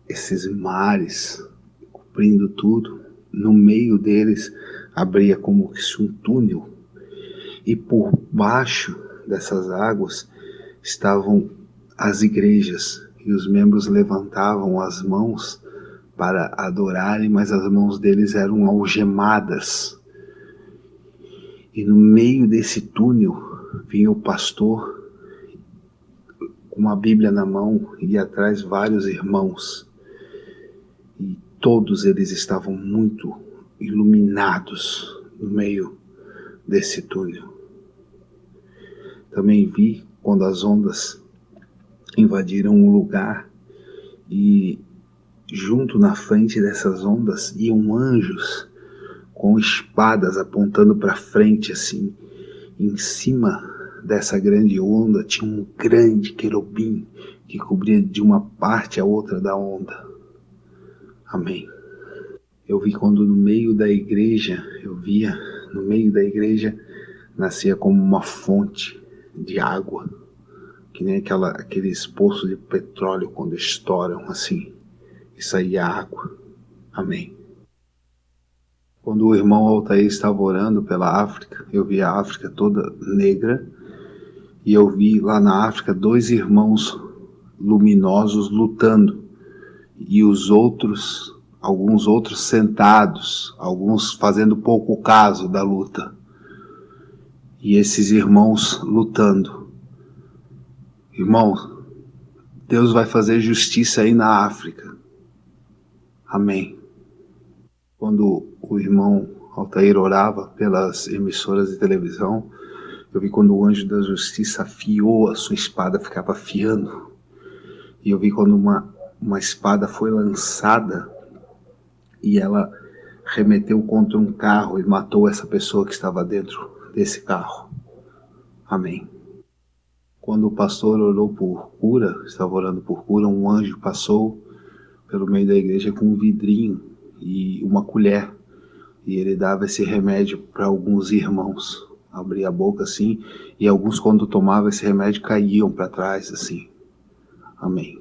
D: esses mares cobrindo tudo, no meio deles abria como se um túnel, e por baixo dessas águas estavam as igrejas, e os membros levantavam as mãos para adorarem, mas as mãos deles eram algemadas. E no meio desse túnel vinha o pastor com uma Bíblia na mão, e atrás vários irmãos, e todos eles estavam muito iluminados no meio desse túnel. Também vi quando as ondas invadiram um lugar, e junto na frente dessas ondas iam anjos com espadas apontando para frente, assim. Em cima dessa grande onda tinha um grande querubim que cobria de uma parte a outra da onda. Amém. Eu vi quando no meio da igreja, no meio da igreja nascia como uma fonte de água, que nem aqueles poços de petróleo quando estouram assim, e saía água. Amém. Quando o irmão Altair estava orando pela África, eu vi a África toda negra, e eu vi lá na África 2 irmãos luminosos lutando, e os outros alguns outros sentados, alguns fazendo pouco caso da luta. E esses irmãos lutando. Irmãos, Deus vai fazer justiça aí na África. Amém. Quando o irmão Altair orava pelas emissoras de televisão, eu vi quando o anjo da justiça afiou a sua espada, ficava afiando. E eu vi quando uma espada foi lançada e ela remeteu contra um carro e matou essa pessoa que estava dentro desse carro. Amém. Quando o pastor orou por cura, estava orando por cura, um anjo passou pelo meio da igreja com um vidrinho e uma colher. E ele dava esse remédio para alguns irmãos. Abria a boca assim, e alguns quando tomavam esse remédio caíam para trás assim. Amém.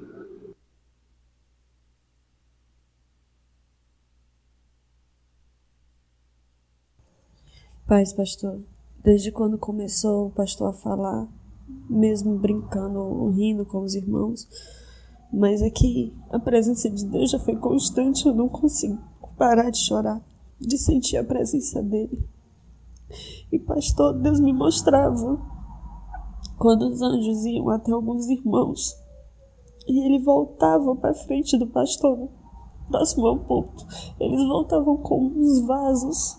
E: Paz, pastor. Desde quando começou o pastor a falar, mesmo brincando ou rindo com os irmãos, mas é que a presença de Deus já foi constante, eu não consigo parar de chorar, de sentir a presença dele. E pastor, Deus me mostrava quando os anjos iam até alguns irmãos e ele voltava para frente do pastor, próximo ao púlpito. Eles voltavam com uns vasos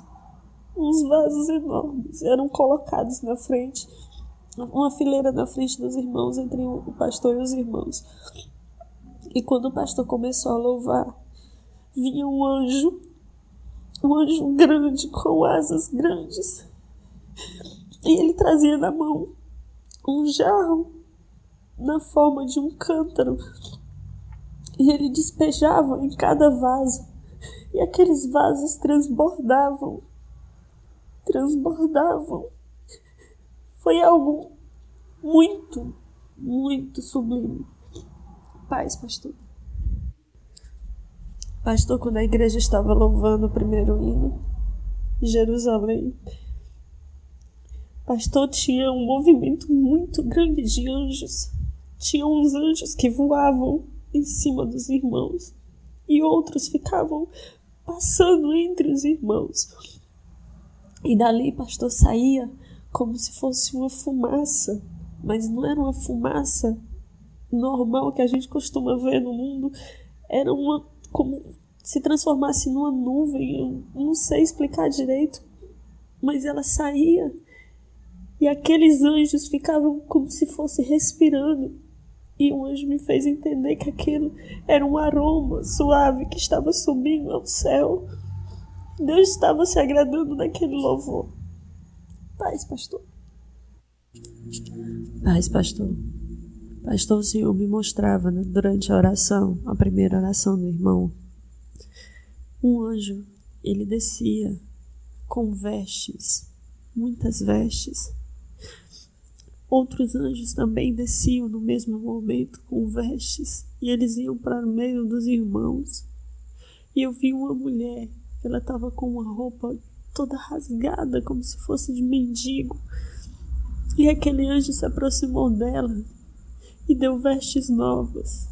E: enormes, eram colocados na frente, uma fileira na frente dos irmãos, entre o pastor e os irmãos. E quando o pastor começou a louvar, vinha um anjo grande, com asas grandes, e ele trazia na mão um jarro na forma de um cântaro, e ele despejava em cada vaso, e aqueles vasos transbordavam. Foi algo muito, muito sublime. Paz, pastor. Pastor, quando a igreja estava louvando o primeiro hino, Jerusalém, pastor, tinha um movimento muito grande de anjos. Tinha uns anjos que voavam em cima dos irmãos e outros ficavam passando entre os irmãos. E dali, pastor, saía como se fosse uma fumaça, mas não era uma fumaça normal que a gente costuma ver no mundo, era como se transformasse numa nuvem, eu não sei explicar direito, mas ela saía e aqueles anjos ficavam como se fosse respirando, e o anjo me fez entender que aquilo era um aroma suave que estava subindo ao céu. Deus estava se agradando naquele louvor. Paz, pastor. Paz, pastor. Pastor, o Senhor me mostrava, né, durante a oração, a primeira oração do irmão, um anjo, ele descia com vestes, muitas vestes. Outros anjos também desciam no mesmo momento com vestes, e eles iam para o meio dos irmãos. E eu vi uma mulher, ela estava com uma roupa toda rasgada, como se fosse de mendigo. E aquele anjo se aproximou dela e deu vestes novas.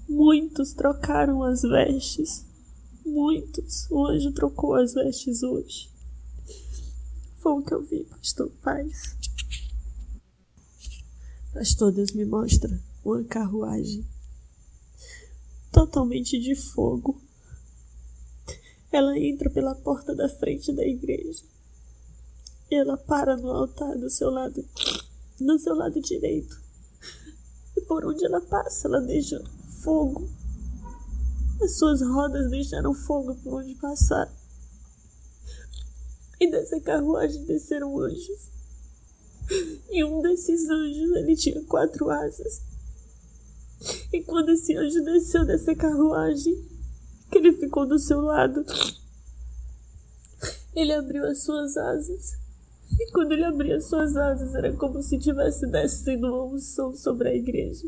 E: Muitos trocaram as vestes. Muitos. O anjo trocou as vestes hoje. Foi o que eu vi, pastor. Paz. Pastor, Deus me mostra uma carruagem totalmente de fogo. Ela entra pela porta da frente da igreja. E ela para no altar do seu lado direito. E por onde ela passa, ela deixa fogo. As suas rodas deixaram fogo por onde passar. E dessa carruagem desceram anjos. E um desses anjos, ele tinha 4 asas. E quando esse anjo desceu dessa carruagem, que ele ficou do seu lado, ele abriu as suas asas. E quando ele abria as suas asas, era como se estivesse descendo uma unção sobre a igreja.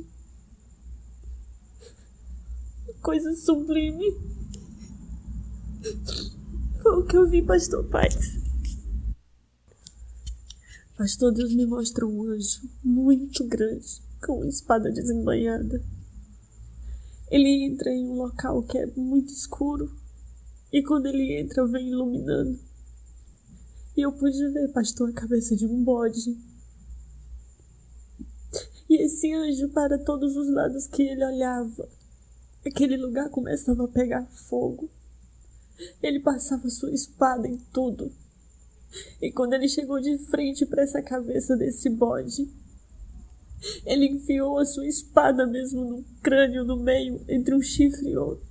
E: Coisa sublime. Foi o que eu vi, pastor Paz. Pastor, Deus me mostra um anjo muito grande, com uma espada desembainhada. Ele entra em um local que é muito escuro. E quando ele entra, vem iluminando. E eu pude ver, pastor, a cabeça de um bode. E esse anjo, para todos os lados que ele olhava, aquele lugar começava a pegar fogo. Ele passava sua espada em tudo. E quando ele chegou de frente para essa cabeça desse bode, ele enfiou a sua espada mesmo no crânio, no meio, entre um chifre e outro.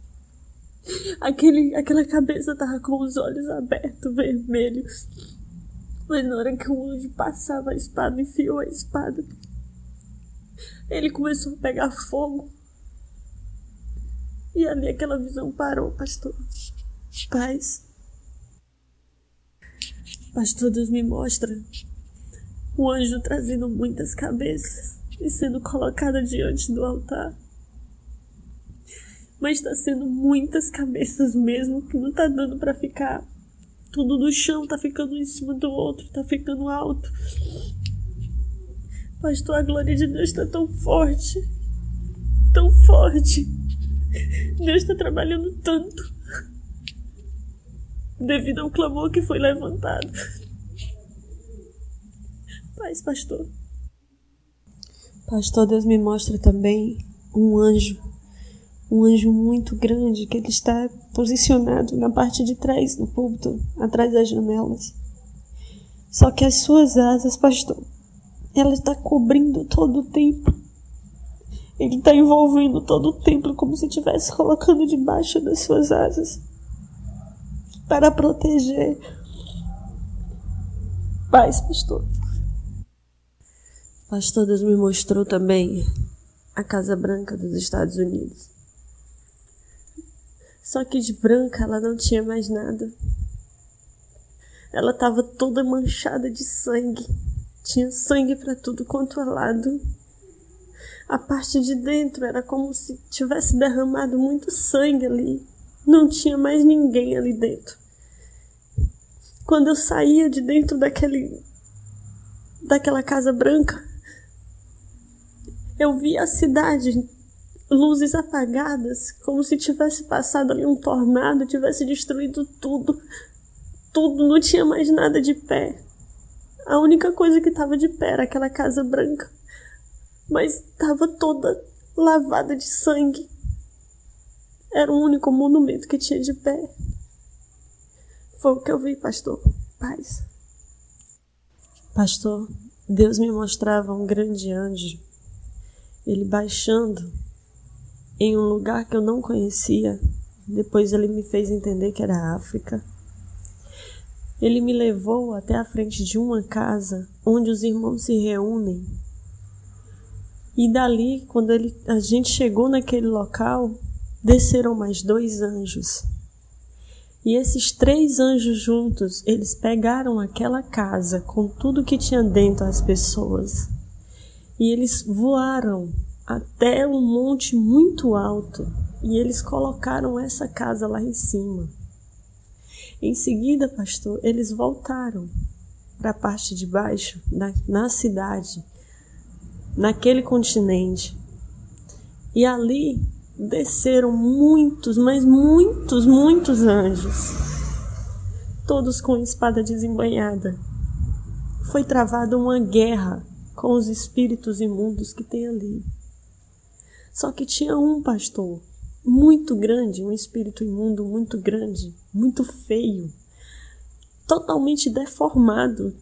E: Aquela cabeça estava com os olhos abertos, vermelhos. Mas na hora que o anjo passava a espada, enfiou a espada, ele começou a pegar fogo. E ali aquela visão parou, pastor. Paz. Pastor, Deus me mostra o anjo trazendo muitas cabeças e sendo colocada diante do altar. Mas está sendo muitas cabeças mesmo, que não está dando para ficar tudo no chão, está ficando um em cima do outro, está ficando alto. Pastor, a glória de Deus está tão forte, tão forte. Deus está trabalhando tanto, devido ao clamor que foi levantado. Paz, pastor. Pastor, Deus me mostra também um anjo muito grande, que ele está posicionado na parte de trás, no púlpito, atrás das janelas. Só que as suas asas, pastor, ela está cobrindo todo o templo. Ele está envolvendo todo o templo, como se estivesse colocando debaixo das suas asas, para proteger. Paz, pastor. Pastor, Deus me mostrou também a Casa Branca dos Estados Unidos. Só que de branca ela não tinha mais nada. Ela estava toda manchada de sangue. Tinha sangue para tudo quanto é lado. A parte de dentro era como se tivesse derramado muito sangue ali. Não tinha mais ninguém ali dentro. Quando eu saía de dentro daquela Casa Branca, eu via a cidade, luzes apagadas, como se tivesse passado ali um tornado, tivesse destruído tudo. Tudo, não tinha mais nada de pé. A única coisa que estava de pé era aquela Casa Branca. Mas estava toda lavada de sangue. Era o único monumento que tinha de pé. Foi o que eu vi, pastor. Paz. Pastor, Deus me mostrava um grande anjo. Ele baixando em um lugar que eu não conhecia. Depois ele me fez entender que era a África. Ele me levou até a frente de uma casa onde os irmãos se reúnem. E dali, quando a gente chegou naquele local, desceram mais 2 anjos. E esses 3 anjos juntos, eles pegaram aquela casa com tudo que tinha dentro, as pessoas. E eles voaram até um monte muito alto. E eles colocaram essa casa lá em cima. Em seguida, pastor, eles voltaram para a parte de baixo, na cidade, naquele continente. E ali desceram muitos, mas muitos anjos. Todos com espada desembainhada. Foi travada uma guerra com os espíritos imundos que tem ali. Só que tinha um pastor muito grande, um espírito imundo muito grande, muito feio, totalmente deformado,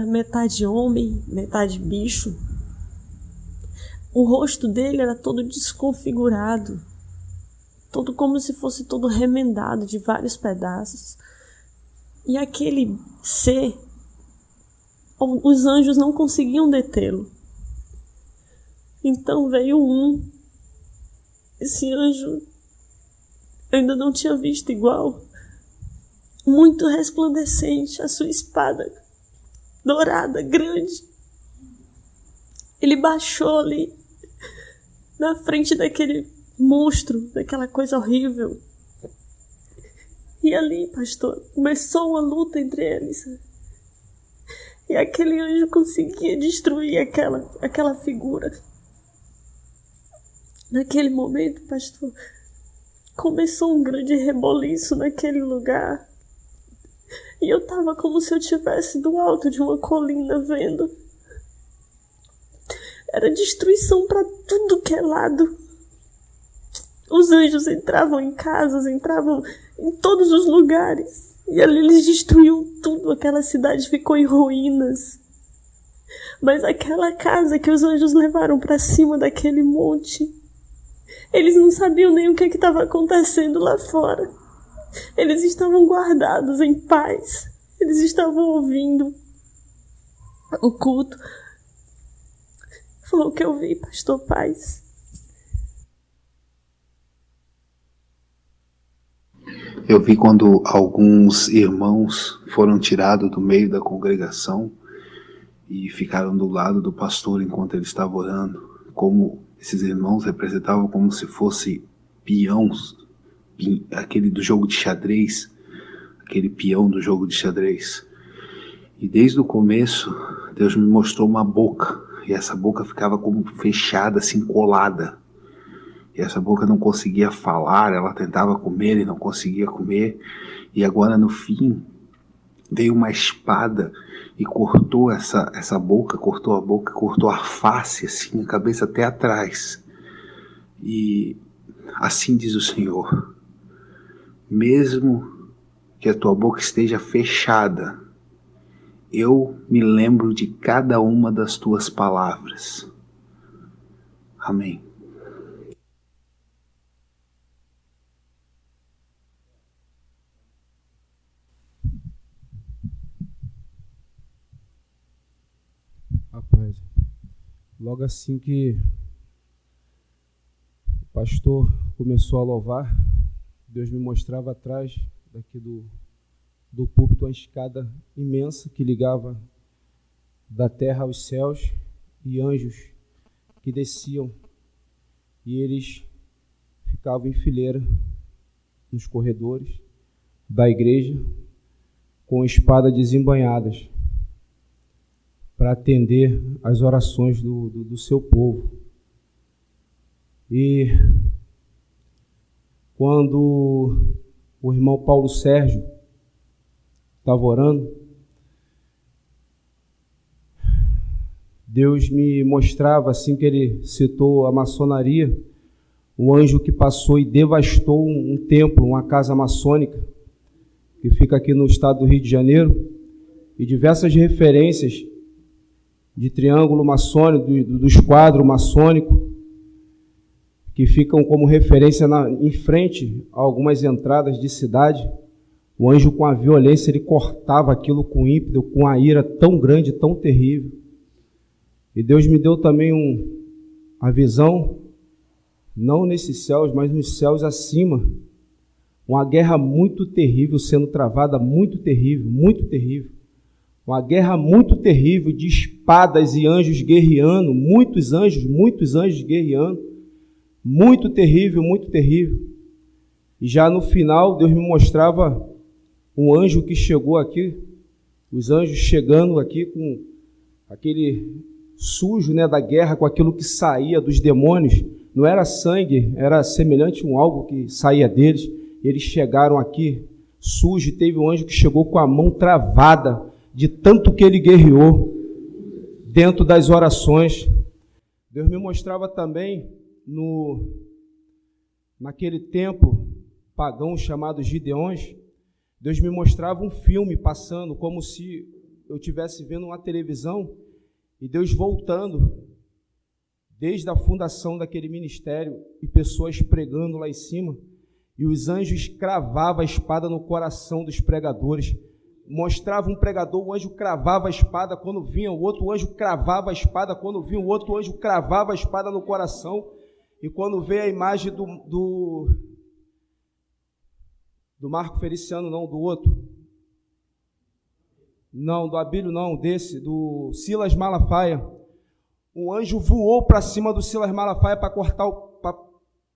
E: metade homem, metade bicho. O rosto dele era todo desconfigurado, todo como se fosse todo remendado de vários pedaços. E aquele ser, os anjos não conseguiam detê-lo. Então veio esse anjo eu ainda não tinha visto igual, muito resplandecente, a sua espada dourada, grande. Ele baixou ali na frente daquele monstro, daquela coisa horrível. E ali, pastor, começou uma luta entre eles. E aquele anjo conseguia destruir aquela figura. Naquele momento, pastor, começou um grande reboliço naquele lugar. E eu estava como se eu estivesse do alto de uma colina vendo. Era destruição para tudo que é lado. Os anjos entravam em casas, entravam em todos os lugares. E ali eles destruíam tudo. Aquela cidade ficou em ruínas. Mas aquela casa que os anjos levaram para cima daquele monte, eles não sabiam nem o que estava acontecendo lá fora. Eles estavam guardados em paz. Eles estavam ouvindo o culto. Foi o que eu vi, pastor Paz.
D: Eu vi quando alguns irmãos foram tirados do meio da congregação e ficaram do lado do pastor enquanto ele estava orando. Como esses irmãos representavam como se fossem peões, aquele do jogo de xadrez, aquele peão do jogo de xadrez. E desde o começo, Deus me mostrou uma boca, e essa boca ficava como fechada, assim, colada. E essa boca não conseguia falar, ela tentava comer e não conseguia comer. E agora no fim, veio uma espada e cortou essa boca, cortou a boca, cortou a face, assim, a cabeça até atrás. E assim diz o Senhor: mesmo que a tua boca esteja fechada, eu me lembro de cada uma das tuas palavras. Amém.
F: Rapaz, logo assim que o pastor começou a louvar, Deus me mostrava atrás daqui do púlpito uma escada imensa que ligava da terra aos céus, e anjos que desciam, e eles ficavam em fileira nos corredores da igreja com espadas desembainhadas para atender às orações do seu povo. E quando o irmão Paulo Sérgio estava orando, Deus me mostrava, assim que ele citou a maçonaria, o anjo que passou e devastou um templo, uma casa maçônica, que fica aqui no estado do Rio de Janeiro, e diversas referências de triângulo maçônico, do esquadro maçônico, que ficam como referência em frente a algumas entradas de cidade. O anjo, com a violência, ele cortava aquilo com ímpeto, com a ira tão grande, tão terrível. E Deus me deu também a visão, não nesses céus, mas nos céus acima, uma guerra muito terrível sendo travada, muito terrível, muito terrível. Uma guerra muito terrível de espadas e anjos guerreando, muitos anjos guerreando, muito terrível, muito terrível. E já no final, Deus me mostrava um anjo que chegou aqui, os anjos chegando aqui com aquele sujo, né, da guerra, com aquilo que saía dos demônios. Não era sangue, era semelhante a algo que saía deles. Eles chegaram aqui sujo, e teve um anjo que chegou com a mão travada, de tanto que ele guerreou dentro das orações. Deus me mostrava também naquele templo pagão chamado Gideões, Deus me mostrava um filme passando, como se eu estivesse vendo uma televisão, e Deus voltando desde a fundação daquele ministério, e pessoas pregando lá em cima, e os anjos cravavam a espada no coração dos pregadores. Mostrava um pregador, o anjo cravava a espada, quando vinha o outro, o anjo cravava a espada, quando vinha o outro, o anjo cravava a espada no coração. E quando veio a imagem do Marco Feliciano, não, do outro, não, do Abílio não, do Silas Malafaia, um anjo voou para cima do Silas Malafaia para cortar, para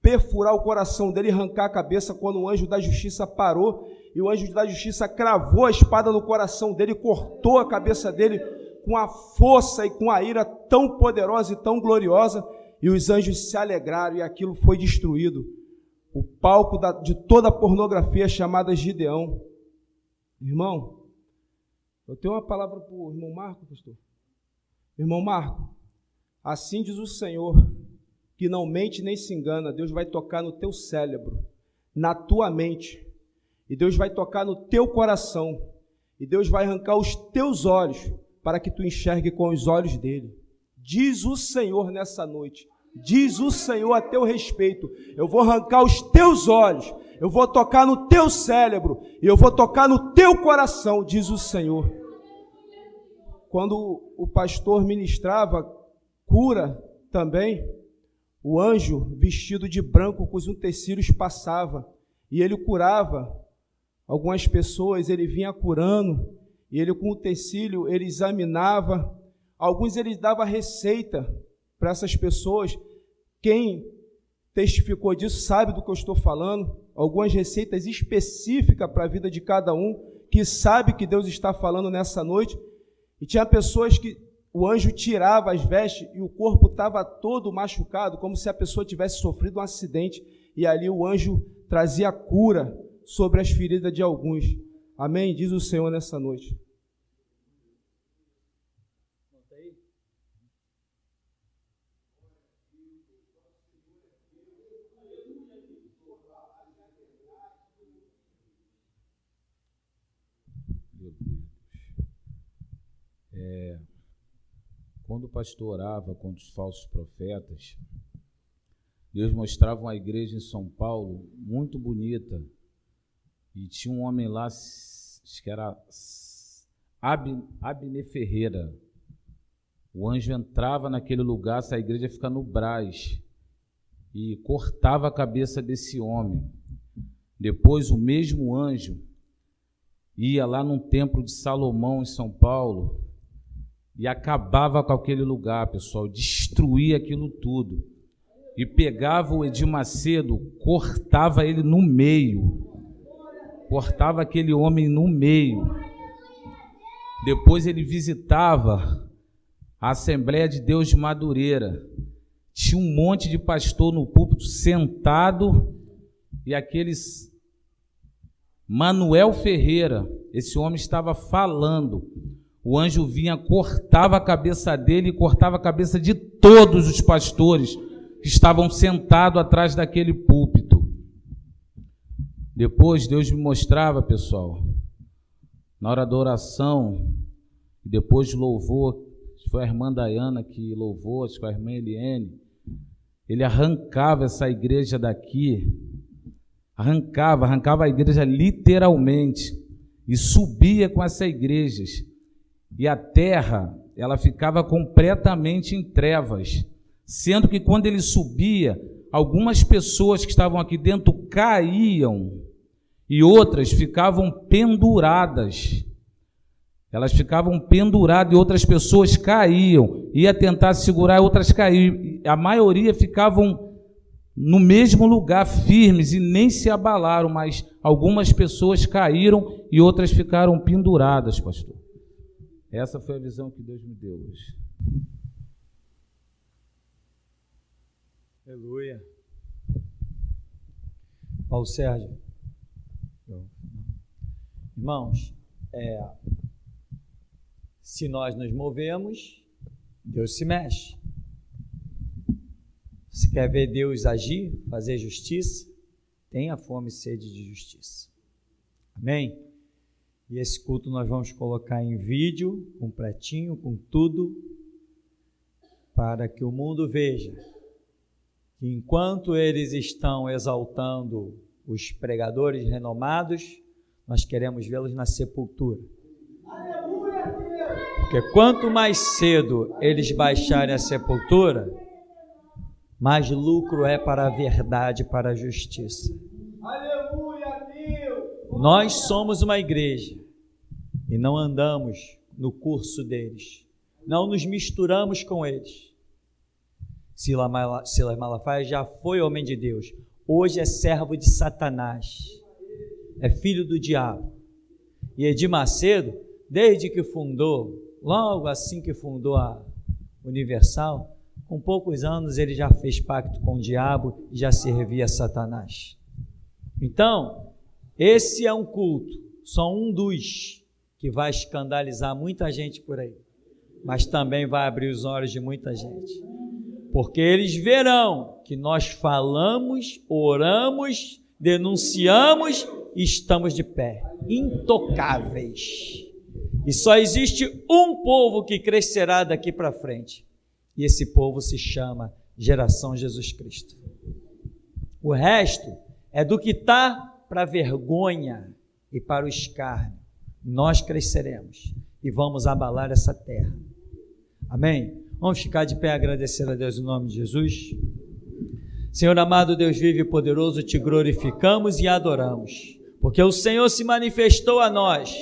F: perfurar o coração dele e arrancar a cabeça, quando o anjo da justiça parou, e o anjo da justiça cravou a espada no coração dele, cortou a cabeça dele com a força e com a ira tão poderosa e tão gloriosa. e os anjos se alegraram e aquilo foi destruído. O palco de toda a pornografia chamada Gideão. Irmão, eu tenho uma palavra para o irmão Marco, pastor. Irmão Marco, assim diz o Senhor, que não mente nem se engana. Deus vai tocar no teu cérebro, na tua mente, e Deus vai tocar no teu coração, e Deus vai arrancar os teus olhos para que tu enxergue com os olhos dele. Diz o Senhor nessa noite, diz o Senhor a teu respeito: eu vou arrancar os teus olhos, eu vou tocar no teu cérebro, e eu vou tocar no teu coração, diz o Senhor. Quando o pastor ministrava cura também, o anjo vestido de branco com os utensílios passava, e ele curava algumas pessoas, ele vinha curando, e ele com o utensílio, ele examinava, alguns ele dava receita para essas pessoas. Quem testificou disso sabe do que eu estou falando, algumas receitas específicas para a vida de cada um, que sabe que Deus está falando nessa noite. E tinha pessoas que o anjo tirava as vestes e o corpo estava todo machucado, como se a pessoa tivesse sofrido um acidente, e ali o anjo trazia cura sobre as feridas de alguns. Amém? Diz o Senhor nessa noite.
C: Quando o pastor orava contra os falsos profetas, Deus mostrava uma igreja em São Paulo muito bonita, e tinha um homem lá, acho que era Abner Ferreira. O anjo entrava naquele lugar, essa igreja fica no Brás, e cortava a cabeça desse homem. Depois o mesmo anjo ia lá num templo de Salomão em São Paulo e acabava com aquele lugar, pessoal, destruía aquilo tudo. E pegava o Edir Macedo, cortava ele no meio, cortava aquele homem no meio. Depois ele visitava a Assembleia de Deus de Madureira. Tinha um monte de pastor no púlpito sentado, e aqueles Manuel Ferreira, esse homem estava falando. O anjo vinha, cortava a cabeça dele e cortava a cabeça de todos os pastores que estavam sentados atrás daquele púlpito. Depois Deus me mostrava, pessoal, na hora da oração, e depois de louvor, foi a irmã Dayana que louvou, acho que a irmã Eliane, ele arrancava essa igreja daqui, arrancava a igreja literalmente, e subia com essa igreja. E a terra, ela ficava completamente em trevas, sendo que quando ele subia, algumas pessoas que estavam aqui dentro caíam e outras ficavam penduradas. Elas ficavam penduradas e outras pessoas caíam, ia tentar segurar, outras caíam. A maioria ficavam no mesmo lugar, firmes, e nem se abalaram, mas algumas pessoas caíram e outras ficaram penduradas, pastor. Essa foi a visão que Deus me deu hoje.
A: Aleluia. Paulo Sérgio. Irmãos, se nós nos movemos, Deus se mexe. Se quer ver Deus agir, fazer justiça, tenha fome e sede de justiça. Amém? E esse culto nós vamos colocar em vídeo, completinho, com tudo, para que o mundo veja que enquanto eles estão exaltando os pregadores renomados, nós queremos vê-los na sepultura. Porque quanto mais cedo eles baixarem a sepultura, mais lucro é para a verdade, para a justiça. Aleluia, Deus! Nós somos uma igreja e não andamos no curso deles, não nos misturamos com eles. Silas Malafaia já foi homem de Deus, hoje é servo de Satanás, é filho do diabo. E Edir Macedo, desde que fundou, logo assim que fundou a Universal, Com poucos anos ele já fez pacto com o diabo e já servia a Satanás. Então, esse é um culto, só um dos que vai escandalizar muita gente por aí, mas também vai abrir os olhos de muita gente, porque eles verão que nós falamos, oramos, denunciamos e estamos de pé, intocáveis. E só existe um povo que crescerá daqui para frente, e esse povo se chama Geração Jesus Cristo. O resto é do que está para vergonha e para o escárnio. Nós cresceremos e vamos abalar essa terra. Amém? Vamos ficar de pé e agradecer a Deus em nome de Jesus. Senhor amado, Deus vivo e poderoso, te glorificamos e adoramos, porque o Senhor se manifestou a nós,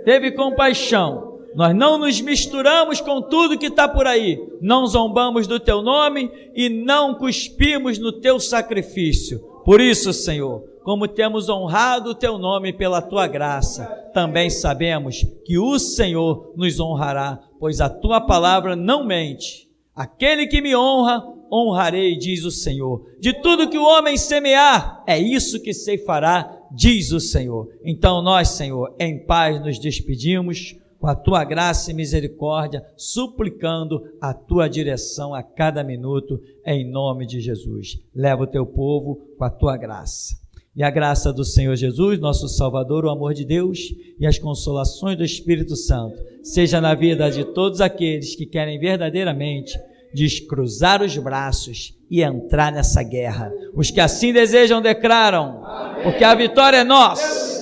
A: teve compaixão. Nós não nos misturamos com tudo que está por aí, não zombamos do teu nome e não cuspimos no teu sacrifício. Por isso, Senhor, como temos honrado o teu nome pela tua graça, também sabemos que o Senhor nos honrará, pois a tua palavra não mente. Aquele que me honra, honrarei, diz o Senhor. De tudo que o homem semear, é isso que ceifará, diz o Senhor. Então nós, Senhor, em paz nos despedimos, com a tua graça e misericórdia, suplicando a tua direção a cada minuto, em nome de Jesus. Leva o teu povo com a tua graça. E a graça do Senhor Jesus, nosso Salvador, o amor de Deus e as consolações do Espírito Santo, seja na vida de todos aqueles que querem verdadeiramente descruzar os braços e entrar nessa guerra. Os que assim desejam declaram, porque a vitória é nossa.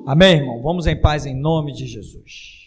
A: Amém, irmão? Vamos em paz em nome de Jesus.